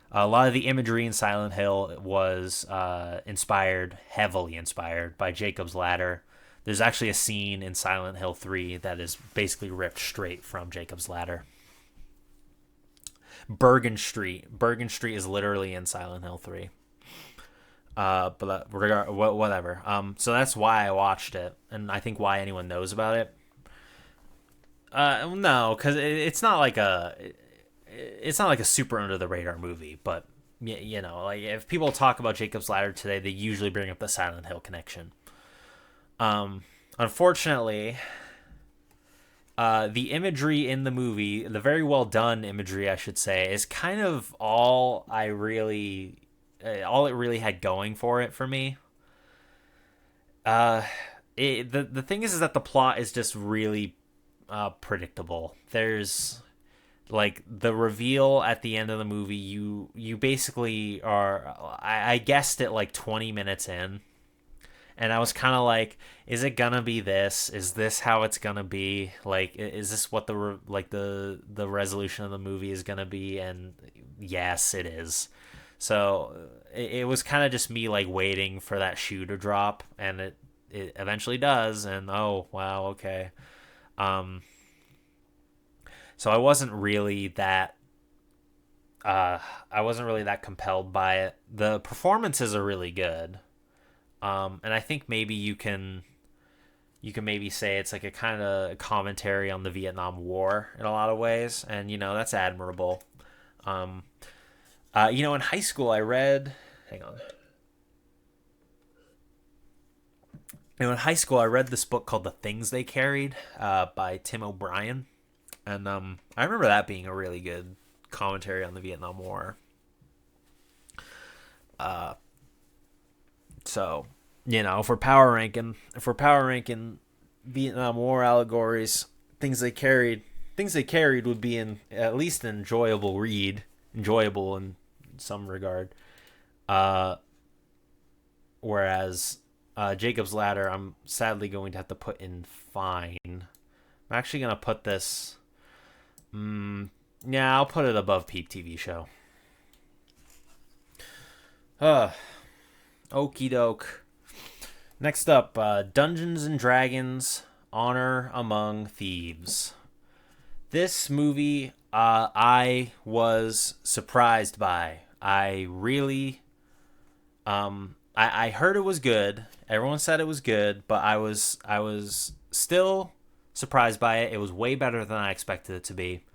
a lot of the imagery in Silent Hill was heavily inspired by Jacob's Ladder. There's actually a scene in Silent Hill 3 that is basically ripped straight from Jacob's Ladder. Bergen Street. Bergen Street is literally in Silent Hill 3. But whatever. So that's why I watched it, and I think why anyone knows about it. No, because it's not like a super under the radar movie, but like if people talk about Jacob's Ladder today, they usually bring up the Silent Hill connection. Unfortunately, the imagery in the movie, the very well done imagery, I should say, is kind of all it really had going for it for me. The thing is that the plot is just really predictable. There's like the reveal at the end of the movie. You basically are. I guessed it like 20 minutes in, and I was kind of like, is it gonna be this? Is this how it's gonna be? Like, is this what the resolution of the movie is gonna be? And yes, it is. So it was kind of just me like waiting for that shoe to drop, and it eventually does. And oh wow, okay. So I wasn't really that. I wasn't really that compelled by it. The performances are really good. And I think maybe you can maybe say it's like a kind of commentary on the Vietnam War in a lot of ways, and that's admirable. In high school I read. Hang on. In high school I read this book called The Things They Carried by Tim O'Brien, and I remember that being a really good commentary on the Vietnam War. So, if we're power ranking Vietnam War allegories, things they carried would be in at least an enjoyable in some regard. Whereas Jacob's Ladder, I'm sadly going to have to put in fine. I'm actually going to put this. Yeah, I'll put it above Peep TV Show. Okie doke. Next up, Dungeons and Dragons: Honor Among Thieves. This movie, I was surprised by. I really, I heard it was good. Everyone said it was good, but I was still surprised by it. It was way better than I expected it to be.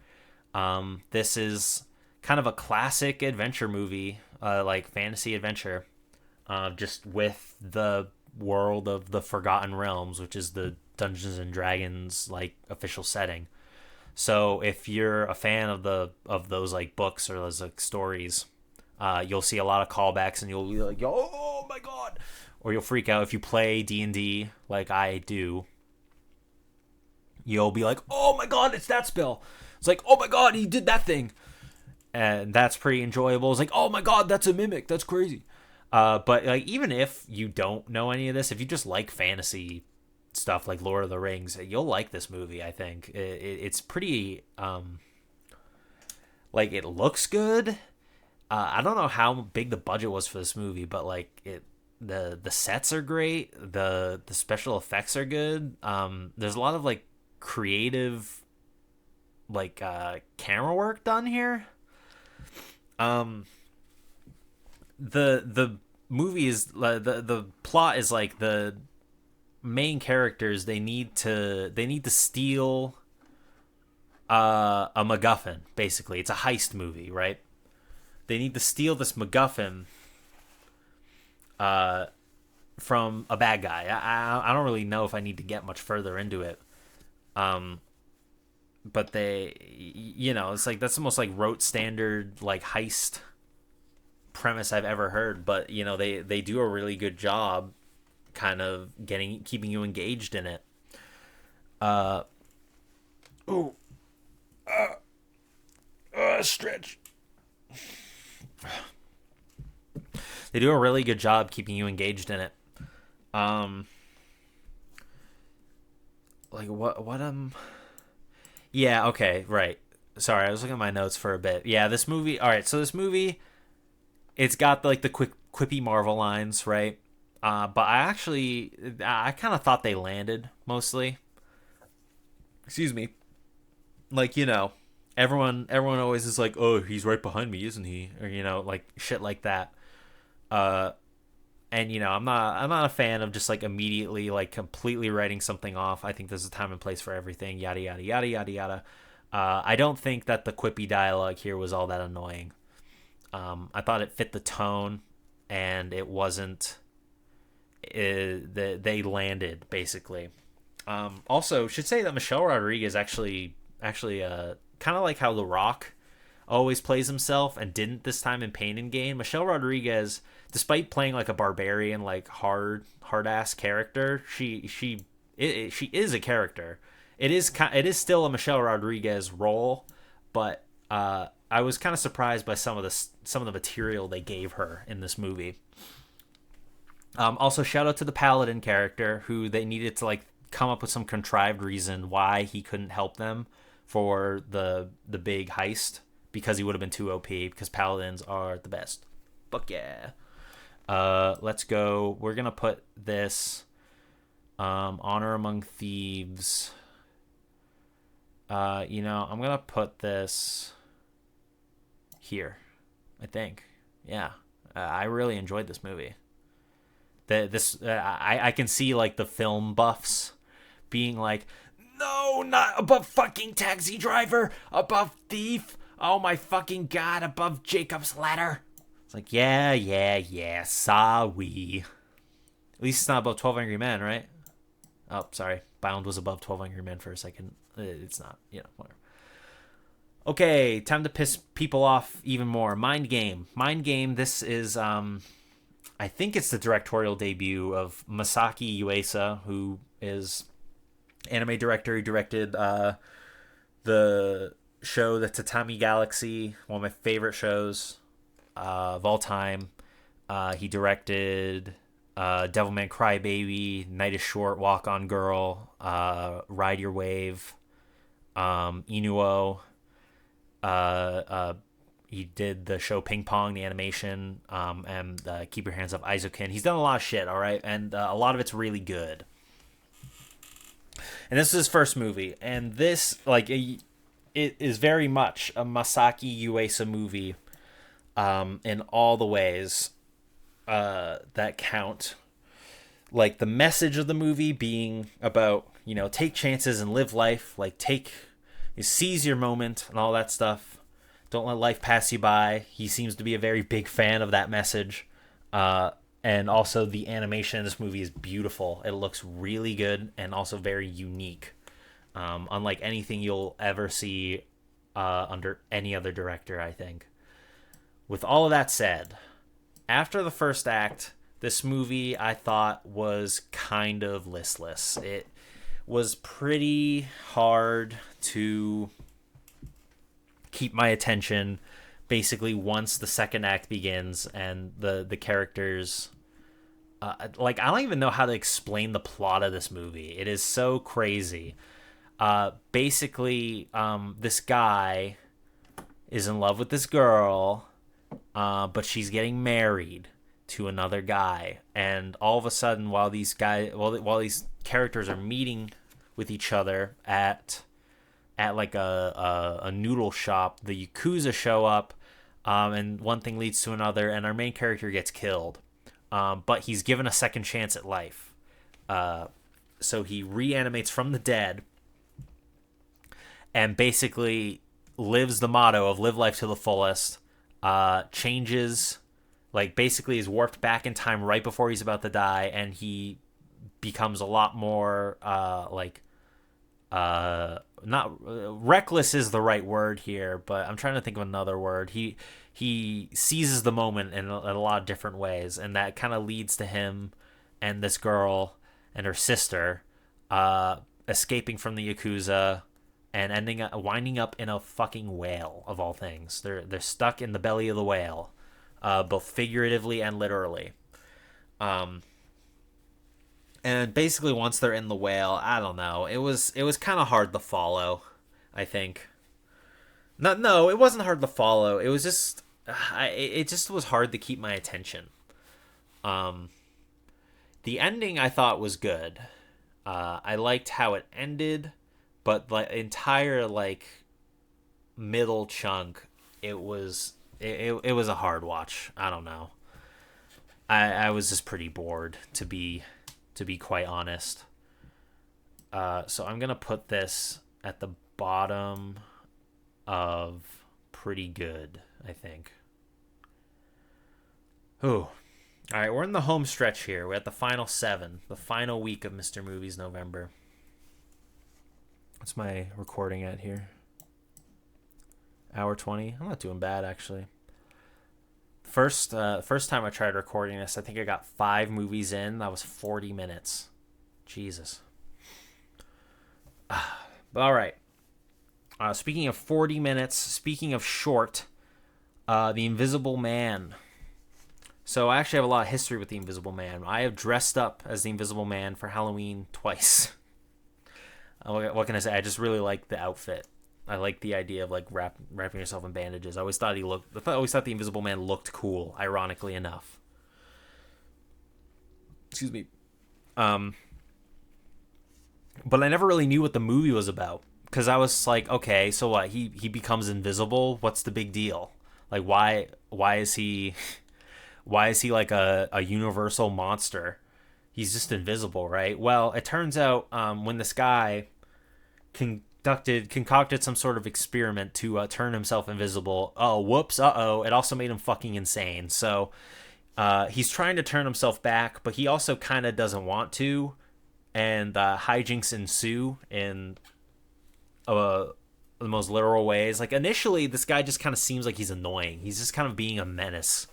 This is kind of a classic adventure movie, like fantasy adventure, just with the world of the Forgotten Realms, which is the Dungeons and Dragons like official setting. So if you're a fan of those like books or those like stories, you'll see a lot of callbacks, and you'll be like, "Oh my god!" Or you'll freak out if you play D&D like I do. You'll be like, "Oh my god, it's that spell!" It's like, "Oh my god, he did that thing," and that's pretty enjoyable. It's like, "Oh my god, that's a mimic. That's crazy." But like, even if you don't know any of this, if you just like fantasy stuff like Lord of the Rings, you'll like this movie. I think it's pretty. Like, it looks good. I don't know how big the budget was for this movie, but like the sets are great. The special effects are good. There's a lot of like creative like camera work done here. The movie is the plot is like the main characters they need to steal a MacGuffin. Basically, it's a heist movie, right? They need to steal this MacGuffin from a bad guy. I don't really know if I need to get much further into it. But it's like that's the most like rote standard like heist premise I've ever heard. But they do a really good job, kind of keeping you engaged in it. Oh, stretch. They do a really good job keeping you engaged in it. Like what Yeah, okay, right. Sorry, I was looking at my notes for a bit. Yeah, this movie. All right, so this movie, it's got like the quippy Marvel lines, right? But I kind of thought they landed mostly. Excuse me. Like everyone always is like, oh, he's right behind me, isn't he? Or like shit like that. Uh, and I'm not a fan of just like immediately like completely writing something off. I think there's a time and place for everything. Yada yada yada yada yada. I don't think that the quippy dialogue here was all that annoying. I thought it fit the tone, and it wasn't. They landed basically. Also, should say that Michelle Rodriguez actually kind of like how The Rock always plays himself and didn't this time in Pain and Gain. Michelle Rodriguez, despite playing like a barbarian, like hard ass character, she is a character. It is still a Michelle Rodriguez role, but I was kind of surprised by some of the material they gave her in this movie. Also, shout out to the Paladin character, who they needed to like come up with some contrived reason why he couldn't help them for the big heist, because he would have been too OP, because Paladins are the best. Fuck yeah. Let's go. We're gonna put this Honor Among Thieves. I'm gonna put this here, I think. Yeah. I really enjoyed this movie. I can see like the film buffs being like, no, not above fucking taxi driver, above thief, oh my fucking god, above Jacob's ladder. It's like, yeah, sorry. At least it's not above 12 Angry Men, right? Oh, sorry. Bound was above 12 Angry Men for a second. It's not, whatever. Okay, time to piss people off even more. Mind Game. This is, I think it's the directorial debut of Masaki Uesa, who is anime director. He directed the show The Tatami Galaxy, one of my favorite shows of all time. He directed Devilman Crybaby, Night is Short, Walk on Girl, Ride Your Wave, Inuo. He did the show Ping Pong, the animation, and Keep Your Hands Off Aizukin. He's done a lot of shit, all right? And a lot of it's really good. And this is his first movie. And this, like, it is very much a Masaki Uesa movie in all the ways that count. Like, the message of the movie being about, take chances and live life. Like, seize your moment and all that stuff. Don't let life pass you by. He seems to be a very big fan of that message. And also the animation in this movie is beautiful. It looks really good and also very unique. Unlike anything you'll ever see under any other director, I think. With all of that said, after the first act, this movie I thought was kind of listless. It was pretty hard to keep my attention basically once the second act begins and the characters I don't even know how to explain the plot of this movie. It is so crazy. Basically this guy is in love with this girl, but she's getting married to another guy, and all of a sudden while these characters are meeting with each other at like a noodle shop, the Yakuza show up, and one thing leads to another, and our main character gets killed. But he's given a second chance at life. So he reanimates from the dead, and basically lives the motto of live life to the fullest. Changes, like basically is warped back in time right before he's about to die, and he becomes a lot more not reckless is the right word here, but I'm trying to think of another word. He seizes the moment in a lot of different ways, and that kind of leads to him and this girl and her sister escaping from the Yakuza and winding up in a fucking whale of all things. They're stuck in the belly of the whale, both figuratively and literally. And basically, once they're in the whale, I don't know. It was kind of hard to follow, I think. No, it wasn't hard to follow. It was just, it just was hard to keep my attention. The ending I thought was good. I liked how it ended, but the entire middle chunk, it was a hard watch. I don't know. I was just pretty bored to be quite honest. So I'm gonna put this at the bottom of pretty good, I think. Ooh. All right, we're in the home stretch here. We're at the final 7, the final week of Mr. Movies November. What's my recording at here? Hour 20. I'm not doing bad, actually. First time I tried recording this, I think I got 5 movies in. That was 40 minutes. Jesus. All right. Speaking of 40 minutes, speaking of short, The Invisible Man. So I actually have a lot of history with The Invisible Man. I have dressed up as The Invisible Man for Halloween twice. What can I say? I just really like the outfit. I like the idea of wrapping yourself in bandages. I always thought The Invisible Man looked cool, ironically enough. Excuse me. But I never really knew what the movie was about, because I was like, okay, so what? He becomes invisible. What's the big deal? Like, why is he like a universal monster? He's just invisible, right? Well, it turns out when this guy concocted some sort of experiment to turn himself invisible. Oh, whoops! It also made him fucking insane. So he's trying to turn himself back, but he also kind of doesn't want to, and hijinks ensue in the most literal ways. Like, initially, this guy just kind of seems like he's annoying. He's just kind of being a menace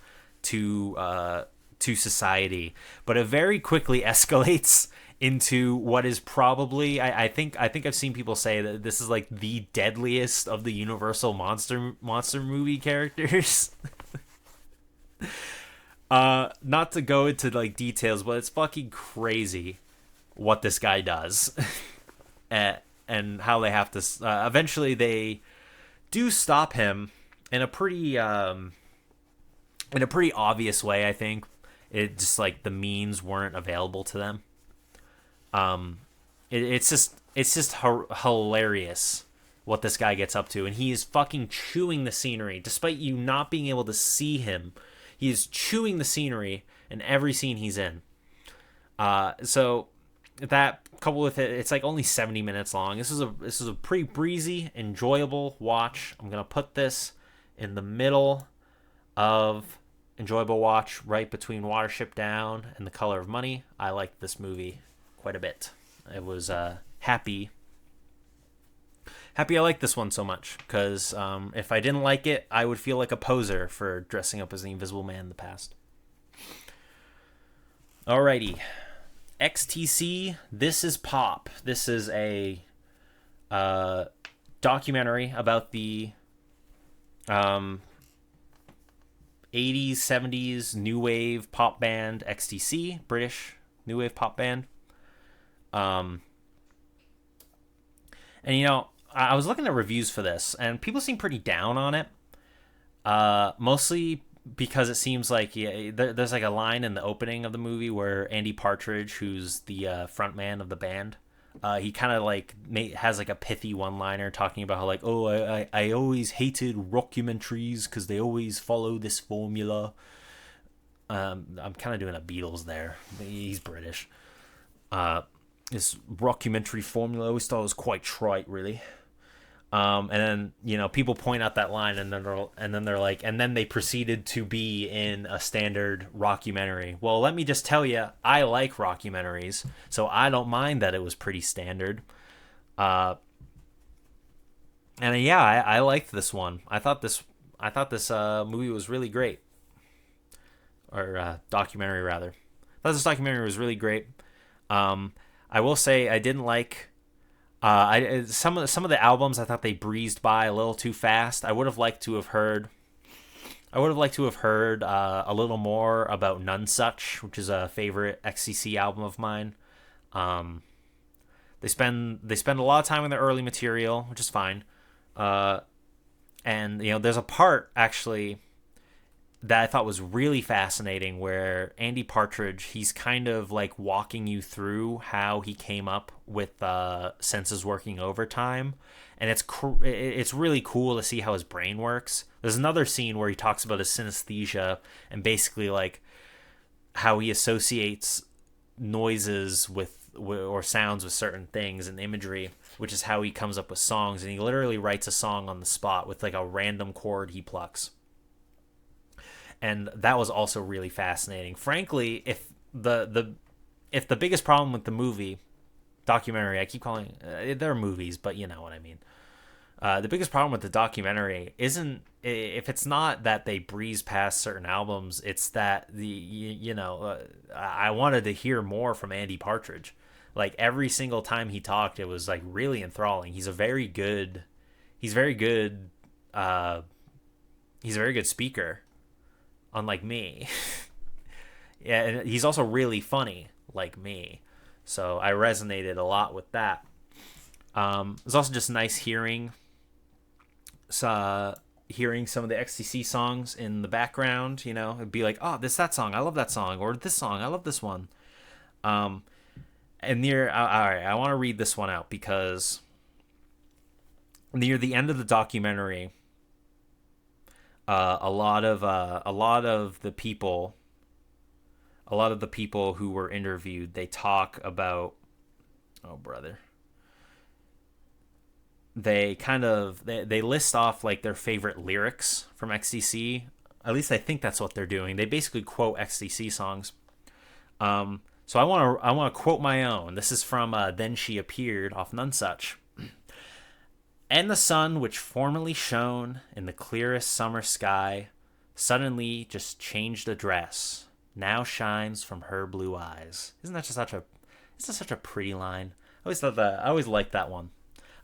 to society, but it very quickly escalates into what is probably, I think I've seen people say that this is like the deadliest of the Universal monster movie characters. Not to go into details, but it's fucking crazy what this guy does. And how they have to eventually they do stop him in a pretty obvious way. I think it just the means weren't available to them. It's just hilarious what this guy gets up to, and he is fucking chewing the scenery despite you not being able to see him. He is chewing the scenery in every scene he's in. So that coupled with it's only 70 minutes long. This is a pretty breezy, enjoyable watch. I'm gonna put this in the middle of enjoyable watch, right between Watership Down and The Color of Money. I liked this movie quite a bit. It was happy I liked this one so much, because if I didn't like it, I would feel like a poser for dressing up as the Invisible Man in the past. Alrighty. XTC, This Is Pop. This is a documentary about the 80s, 70s new wave pop band XTC, British new wave pop band. And I was looking at reviews for this, and people seem pretty down on it. Mostly because it seems like there's a line in the opening of the movie where Andy Partridge, who's the front man of the band, he kind of has a pithy one-liner talking about how I always hated rockumentaries because they always follow this formula. I'm kind of doing a Beatles there. He's British. This rockumentary formula I always thought was quite trite, really. And then people point out that line, and then they're like, and then they proceeded to be in a standard rockumentary. Well, let me just tell you, I like rockumentaries, so I don't mind that it was pretty standard. Uh, and yeah, I liked this one. I thought this movie was really great, or documentary rather. I thought this documentary was really great. Um, I will say I didn't like some of the albums. I thought they breezed by a little too fast. I would have liked to have heard. I would have liked to have heard a little more about None Such, which is a favorite XCC album of mine. Um, they spend a lot of time in the early material, which is fine. Uh, and there's a part actually that I thought was really fascinating where Andy Partridge, he's kind of like walking you through how he came up with senses working overtime, and it's really cool to see how his brain works. There's another scene where he talks about his synesthesia and basically like how he associates noises with or sounds with certain things and imagery, which is how he comes up with songs, and he literally writes a song on the spot with like a random chord he plucks. And that was also really fascinating. Frankly, if the biggest problem with the movie documentary, I keep calling they're movies, but you know what I mean. The biggest problem with the documentary isn't if it's not that they breeze past certain albums. It's that I wanted to hear more from Andy Partridge. Like every single time he talked, it was like really enthralling. He's very good. He's very good. He's a very good speaker, unlike me. Yeah, and he's also really funny, like me. So I resonated a lot with that. It's also just nice hearing some of the XTC songs in the background. It'd be like, oh, that song, I love that song, or this song, I love this one. And all right, I want to read this one out because near the end of the documentary, a lot of the people who were interviewed, they talk about, oh brother, they list off like their favorite lyrics from XTC. At least I think that's what they're doing. They basically quote XTC songs. So I want to quote my own. This is from Then She Appeared off None Such. And the sun, which formerly shone in the clearest summer sky, suddenly just changed address. Now shines from her blue eyes. Isn't that just such a pretty line? I always liked that one.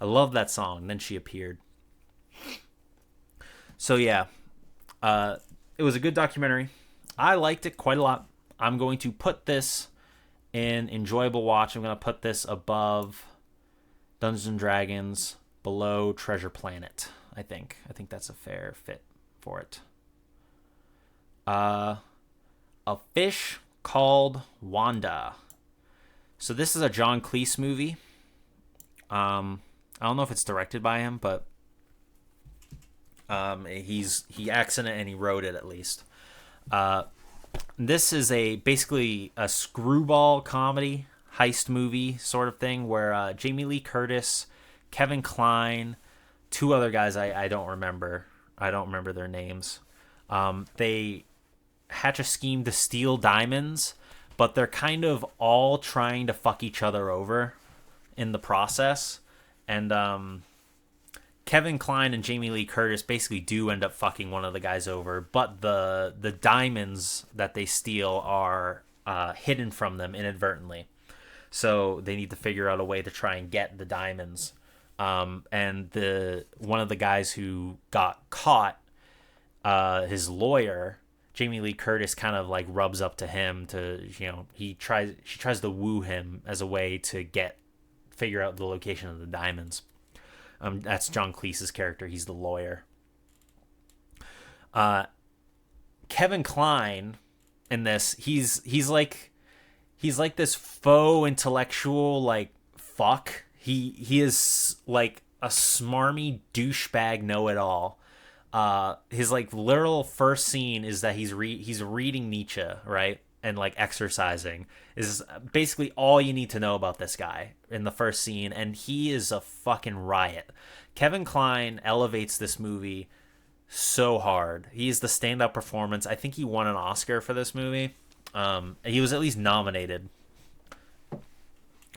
I love that song. Then She Appeared. So yeah, it was a good documentary. I liked it quite a lot. I'm going to put this in enjoyable watch. I'm going to put this above Dungeons and Dragons, below Treasure Planet. I think that's a fair fit for it. A Fish Called Wanda. So this is a John Cleese movie. I don't know if it's directed by him, but he acts in it and he wrote it at least. This is basically a screwball comedy heist movie sort of thing where Jamie Lee Curtis, Kevin Kline, two other guys I don't remember. I don't remember their names. They hatch a scheme to steal diamonds, but they're kind of all trying to fuck each other over in the process. And Kevin Kline and Jamie Lee Curtis basically do end up fucking one of the guys over, but the diamonds that they steal are hidden from them inadvertently. So they need to figure out a way to try and get the diamonds. And one of the guys who got caught, his lawyer, Jamie Lee Curtis, kind of like rubs up to him to, she tries to woo him as a way to figure out the location of the diamonds. That's John Cleese's character. He's the lawyer. Kevin Kline in this, he's like this faux intellectual like fuck. He is like a smarmy douchebag know-it-all. His like literal first scene is that he's reading Nietzsche, right? and like exercising is basically all you need to know about this guy in the first scene, and he is a fucking riot. Kevin Kline elevates this movie so hard. He's the stand-up performance. I think he won an Oscar for this movie. He was at least nominated,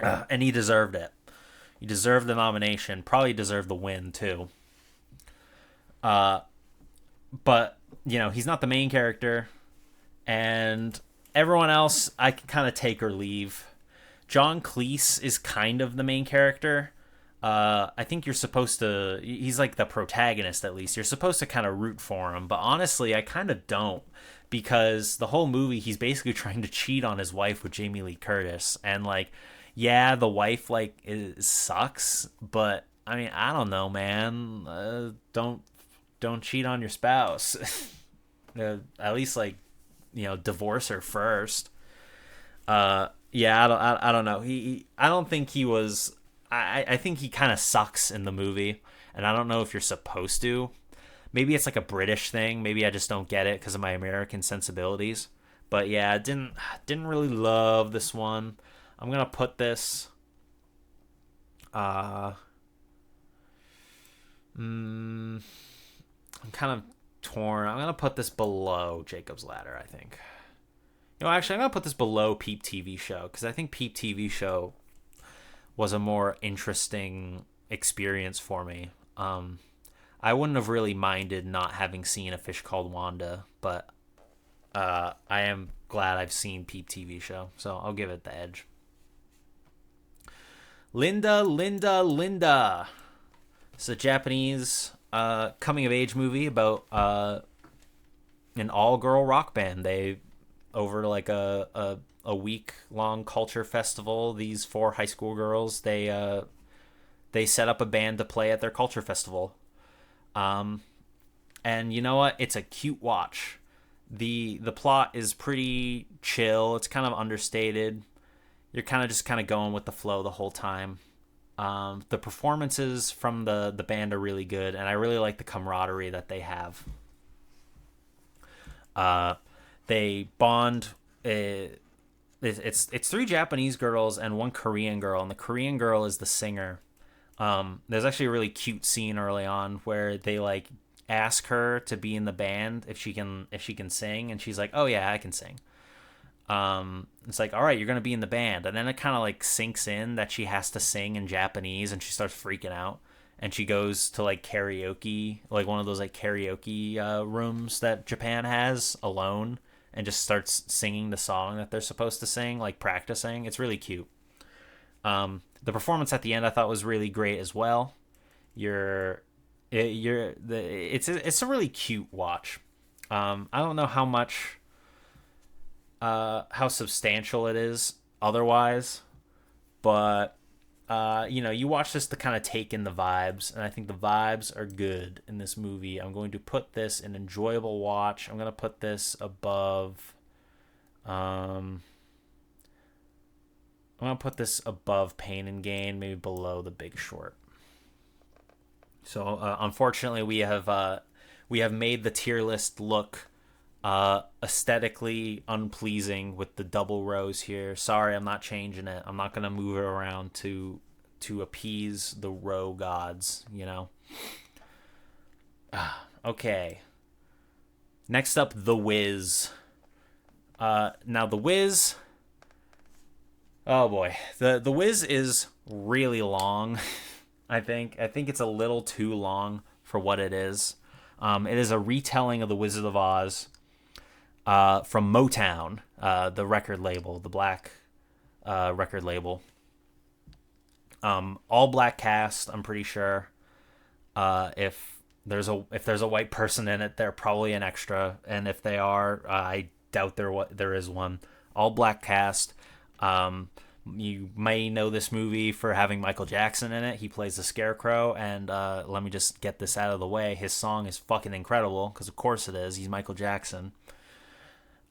and he deserved it. He deserved the nomination. Probably deserved the win too. But he's not the main character, and everyone else I can kind of take or leave. John Cleese is kind of the main character. I think you're supposed to. He's like the protagonist, at least. You're supposed to kind of root for him, but honestly, I kind of don't, because the whole movie he's basically trying to cheat on his wife with Jamie Lee Curtis, and like, yeah, the wife like sucks, but I mean, I don't know, man. Don't cheat on your spouse. At least like, divorce her first. Yeah, I don't know. I don't think he was. I think he kind of sucks in the movie, and I don't know if you're supposed to. Maybe it's like a British thing. Maybe I just don't get it because of my American sensibilities. But yeah, I didn't really love this one. I'm gonna put this. I'm kind of torn. I'm gonna put this below Jacob's Ladder, I think. Actually, I'm gonna put this below Peep TV Show, because I think Peep TV Show was a more interesting experience for me. I wouldn't have really minded not having seen A Fish Called Wanda, but I am glad I've seen Peep TV Show, so I'll give it the edge. Linda, Linda, Linda. It's a Japanese coming of age movie about an all girl rock band. They, over like a week long culture festival, these 4 high school girls, they set up a band to play at their culture festival. And you know what? It's a cute watch. The plot is pretty chill. It's kind of understated. You're kind of just going with the flow the whole time. The performances from the band are really good, and I really like the camaraderie that they have. They bond. It's 3 Japanese girls and 1 Korean girl, and the Korean girl is the singer. There's actually a really cute scene early on where they like ask her to be in the band if she can sing, and she's like, "Oh yeah, I can sing." It's like, all right, you're gonna be in the band, and then it kind of like sinks in that she has to sing in Japanese, and she starts freaking out, and she goes to like karaoke, like one of those like karaoke rooms that Japan has, alone, and just starts singing the song that they're supposed to sing, like practicing. It's really cute. The performance at the end I thought was really great as well. It's a really cute watch. I don't know how much. How substantial it is otherwise, but you watch this to kind of take in the vibes, and I think the vibes are good in this movie. I'm going to put this an enjoyable watch. I'm going to put this above I'm going to put this above Pain and Gain, maybe below The Big Short. So unfortunately we have made the tier list look aesthetically unpleasing with the double rows here. Sorry, I'm not changing it. I'm not gonna move it around to appease the row gods, Okay. Next up, The Wiz. Now The Wiz. Oh boy, the Wiz is really long. I think it's a little too long for what it is. It is a retelling of The Wizard of Oz. From Motown, the record label, the black record label. All black cast, I'm pretty sure. If there's a white person in it, they're probably an extra, and if they are, I doubt there is one. All black cast. You may know this movie for having Michael Jackson in it. He plays the Scarecrow, and let me just get this out of the way. His song is fucking incredible, because of course it is. He's Michael Jackson.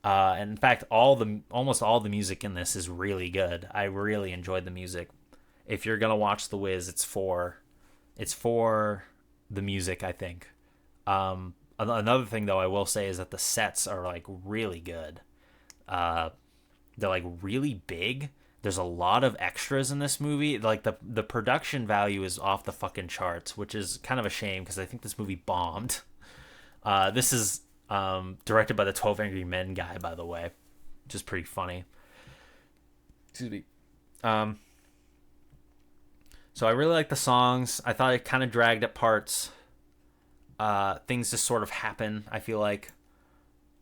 And in fact, almost all the music in this is really good. I really enjoyed the music. If you're gonna watch The Wiz, it's for the music, I think. Another thing though I will say is that the sets are like really good. they're like really big. There's a lot of extras in this movie. Like the production value is off the fucking charts, which is kind of a shame because I think this movie bombed. This is directed by the 12 Angry Men guy, by the way, which is pretty funny. Excuse me. So I really like the songs. I thought it kind of dragged at parts. Things just sort of happen, I feel like.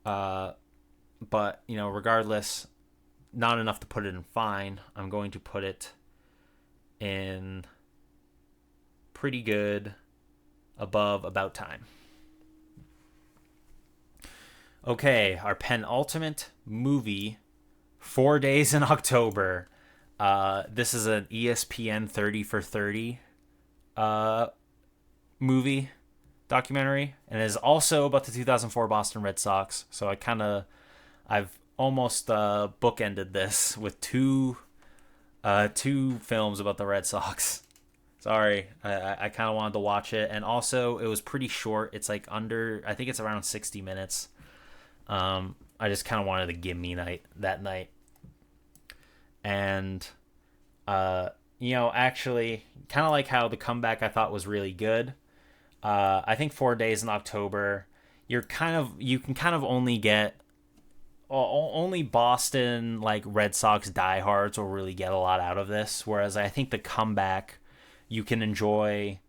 But, regardless, not enough to put it in fine. I'm going to put it in pretty good, above about time. Okay, our penultimate movie, 4 Days in October. This is an ESPN 30 for 30 movie documentary, and it is also about the 2004 Boston Red Sox. So I've almost bookended this with two films about the Red Sox. Sorry, I kind of wanted to watch it, and also it was pretty short. It's like I think it's around 60 minutes. I just kind of wanted to give me that night. And, actually, kind of like how The Comeback I thought was really good. I think 4 Days in October, you can kind of only get, only Boston, like, Red Sox diehards will really get a lot out of this. Whereas I think The Comeback, you can enjoy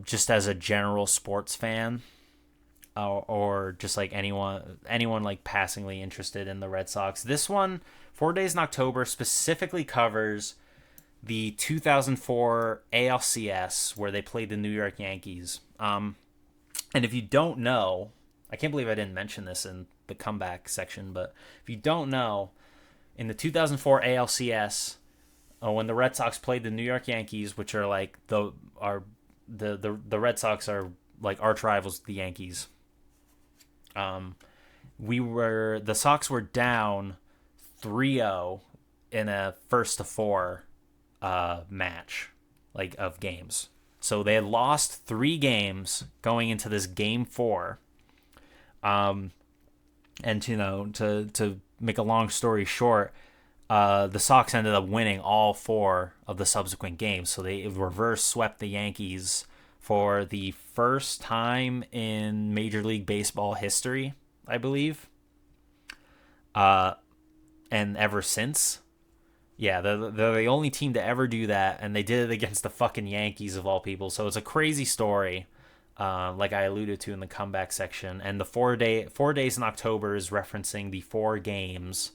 just as a general sports fan. Or just like anyone like passingly interested in the Red Sox. This one, 4 Days in October, specifically covers the 2004 ALCS where they played the New York Yankees. And if you don't know, I can't believe I didn't mention this in the comeback section, but if you don't know, in the 2004 ALCS, when the Red Sox played the New York Yankees, which are like the Red Sox are like arch rivals, the Yankees. The Sox were down 3-0 in a 1-4 match, like, of games. So they had lost 3 games going into this game 4. And to make a long story short, the Sox ended up winning all 4 of the subsequent games. So they reverse swept the Yankees for the first time in Major League Baseball history, I believe. And ever since. Yeah, they're the only team to ever do that, and they did it against the fucking Yankees of all people. So it's a crazy story, like I alluded to in the comeback section. And the 4 Days in October is referencing the 4 games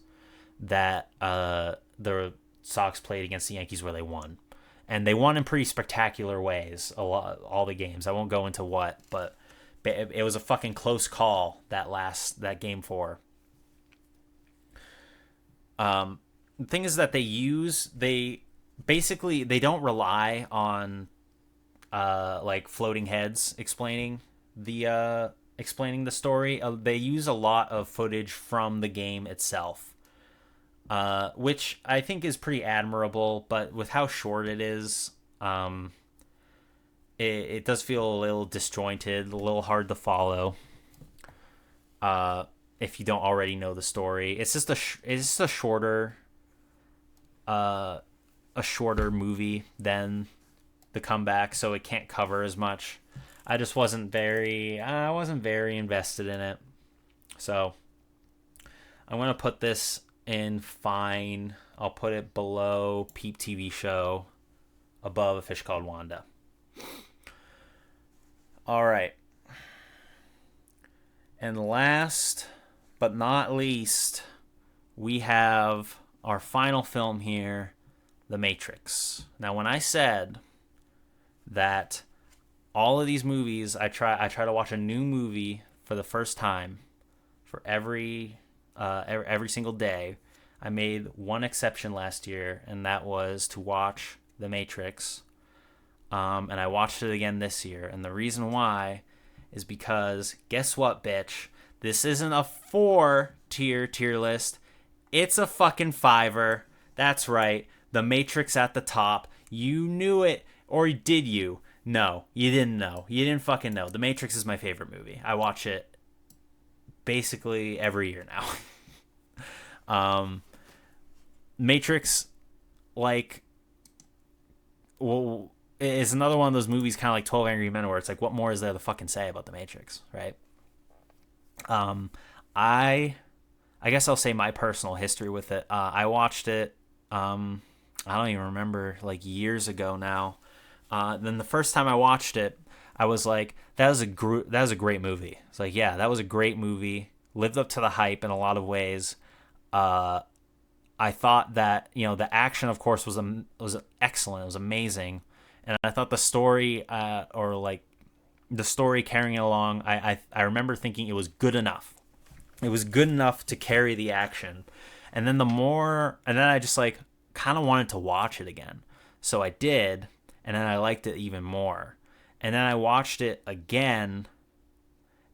that the Sox played against the Yankees where they won. And they won in pretty spectacular ways, all the games. I won't go into what, but it was a fucking close call, that game 4. The thing is that they don't rely on like floating heads explaining the story. They use a lot of footage from the game itself. Which I think is pretty admirable, but with how short it is, it does feel a little disjointed, a little hard to follow. If you don't already know the story, it's just a shorter movie than The Comeback, so it can't cover as much. I wasn't very invested in it, so I'm gonna put this in fine. I'll put it below Peep TV Show, above A Fish Called Wanda. All right. And last but not least, we have our final film here, The Matrix. Now, when I said that all of these movies, I try to watch a new movie for the first time for every single day. I made one exception last year, and that was to watch The Matrix. And I watched it again this year. And the reason why is because, guess what, bitch? This isn't a 4-tier list. It's a fucking 5er. That's right. The Matrix at the top. You knew it. Or did you? No, you didn't know. You didn't fucking know. The Matrix is my favorite movie. I watch it basically every year now. Um, Matrix, like, well, is another one of those movies, kind of like 12 Angry Men, where it's like, what more is there to fucking say about the Matrix, right? Um, I I guess I'll say my personal history with it. I watched it. I don't even remember, like, years ago now. Then the first time I watched it, I was like, that was a great movie. It's like, yeah, that was a great movie. Lived up to the hype in a lot of ways. Uh, I thought that, the action, of course, was excellent. It was amazing, and I thought the story, or like the story carrying it along, I remember thinking it was good enough. It was good enough to carry the action, and then I just, like, kind of wanted to watch it again, so I did, and then I liked it even more, and then I watched it again,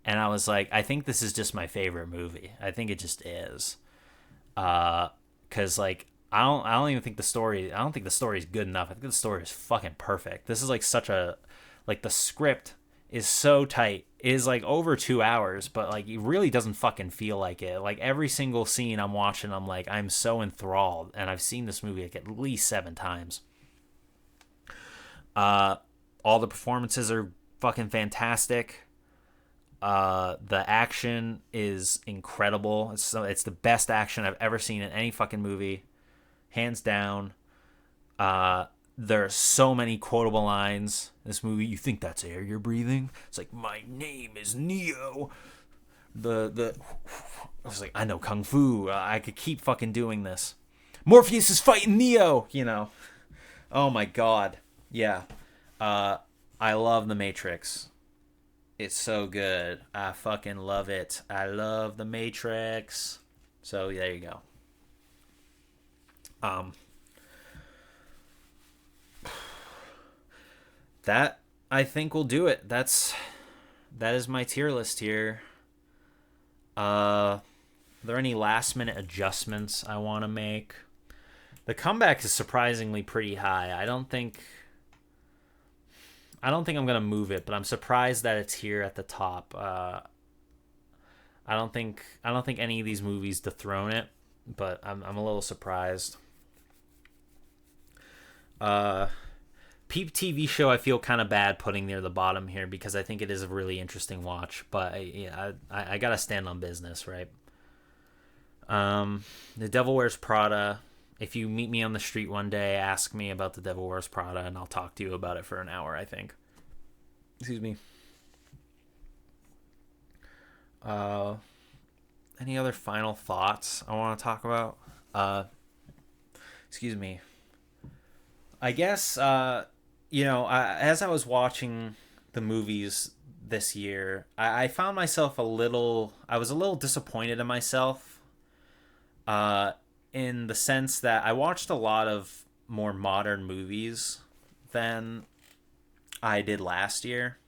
and I was like, I think this is just my favorite movie. I think it just is. Because, like, I don't even think the story. I don't think the story is good enough. I think the story is fucking perfect. This is, like, such a, like, the script is so tight. It is, like, over 2 hours, but, like, it really doesn't fucking feel like it. Like, every single scene I'm watching, I'm like, I'm so enthralled, and I've seen this movie, like, at least 7 times. Uh, all the performances are fucking fantastic. The action is incredible. It's the best action I've ever seen in any fucking movie, hands down. There are so many quotable lines in this movie. You think that's air you're breathing? It's like, my name is Neo. The I was like, I know kung fu. I could keep fucking doing this. Morpheus is fighting Neo. Oh my god. Yeah. Uh, I love The Matrix. It's so good. I fucking love it. I love The Matrix. So there you go. Um, that, I think, will do it. That is my tier list here. Are there any last minute adjustments I want to make? The comeback is surprisingly pretty high. I don't think I'm gonna move it, but I'm surprised that it's here at the top. I don't think any of these movies dethrone it, but I'm a little surprised. Uh, Peep TV show, I feel kind of bad putting near the bottom here, because I think it is a really interesting watch, but yeah, I gotta stand on business, right? The Devil Wears Prada. If you meet me on the street one day, ask me about The Devil Wears Prada, and I'll talk to you about it for an hour, I think. Excuse me. Uh, any other final thoughts I want to talk about? Uh, Excuse me. I guess, as I was watching the movies this year, I found myself I was a little disappointed in myself, uh, in the sense that I watched a lot of more modern movies than I did last year.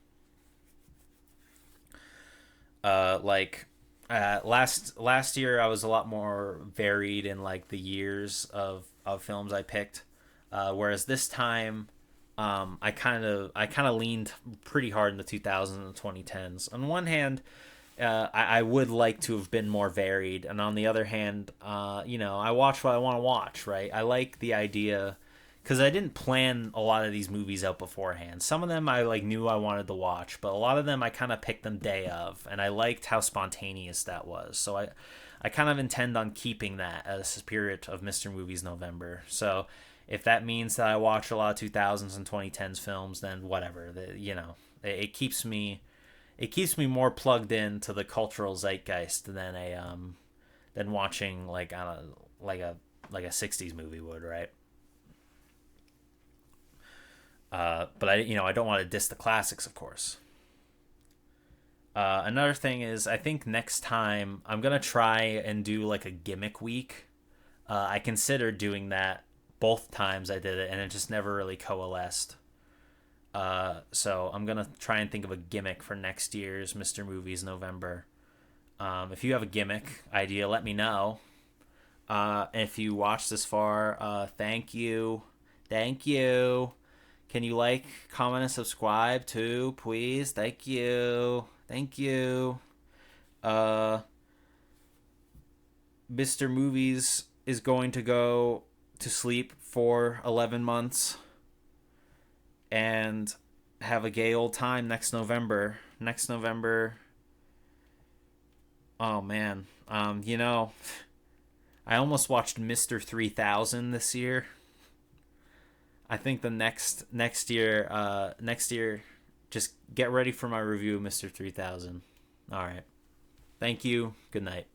Like, last year I was a lot more varied in, like, the years of films I picked, whereas this time, I kind of leaned pretty hard in the 2000s and the 2010s. On one hand, I would like to have been more varied, and on the other hand, I watch what I want to watch. Right? I like the idea, because I didn't plan a lot of these movies out beforehand. Some of them I, like, knew I wanted to watch, but a lot of them I kind of picked them day of, and I liked how spontaneous that was. So I kind of intend on keeping that as a spirit of Mr. Movies November. So if that means that I watch a lot of 2000s and 2010s films, then whatever. It keeps me more plugged into the cultural zeitgeist than watching, like, on a 60s movie would, right? But I don't want to diss the classics, of course. Another thing is, I think next time I'm gonna try and do, like, a gimmick week. I considered doing that both times I did it, and it just never really coalesced. So I'm gonna try and think of a gimmick for next year's Mr. Movies November. If you have a gimmick idea, let me know. If you watched this far, thank you. Can you like, comment, and subscribe too, please? Thank you. Thank you. Uh, Mr. Movies is going to go to sleep for 11 months and have a gay old time next November. Next November. Oh man. I almost watched Mr. 3000 this year. I think the next year just get ready for my review of Mr. 3000. All right. Thank you. Good night.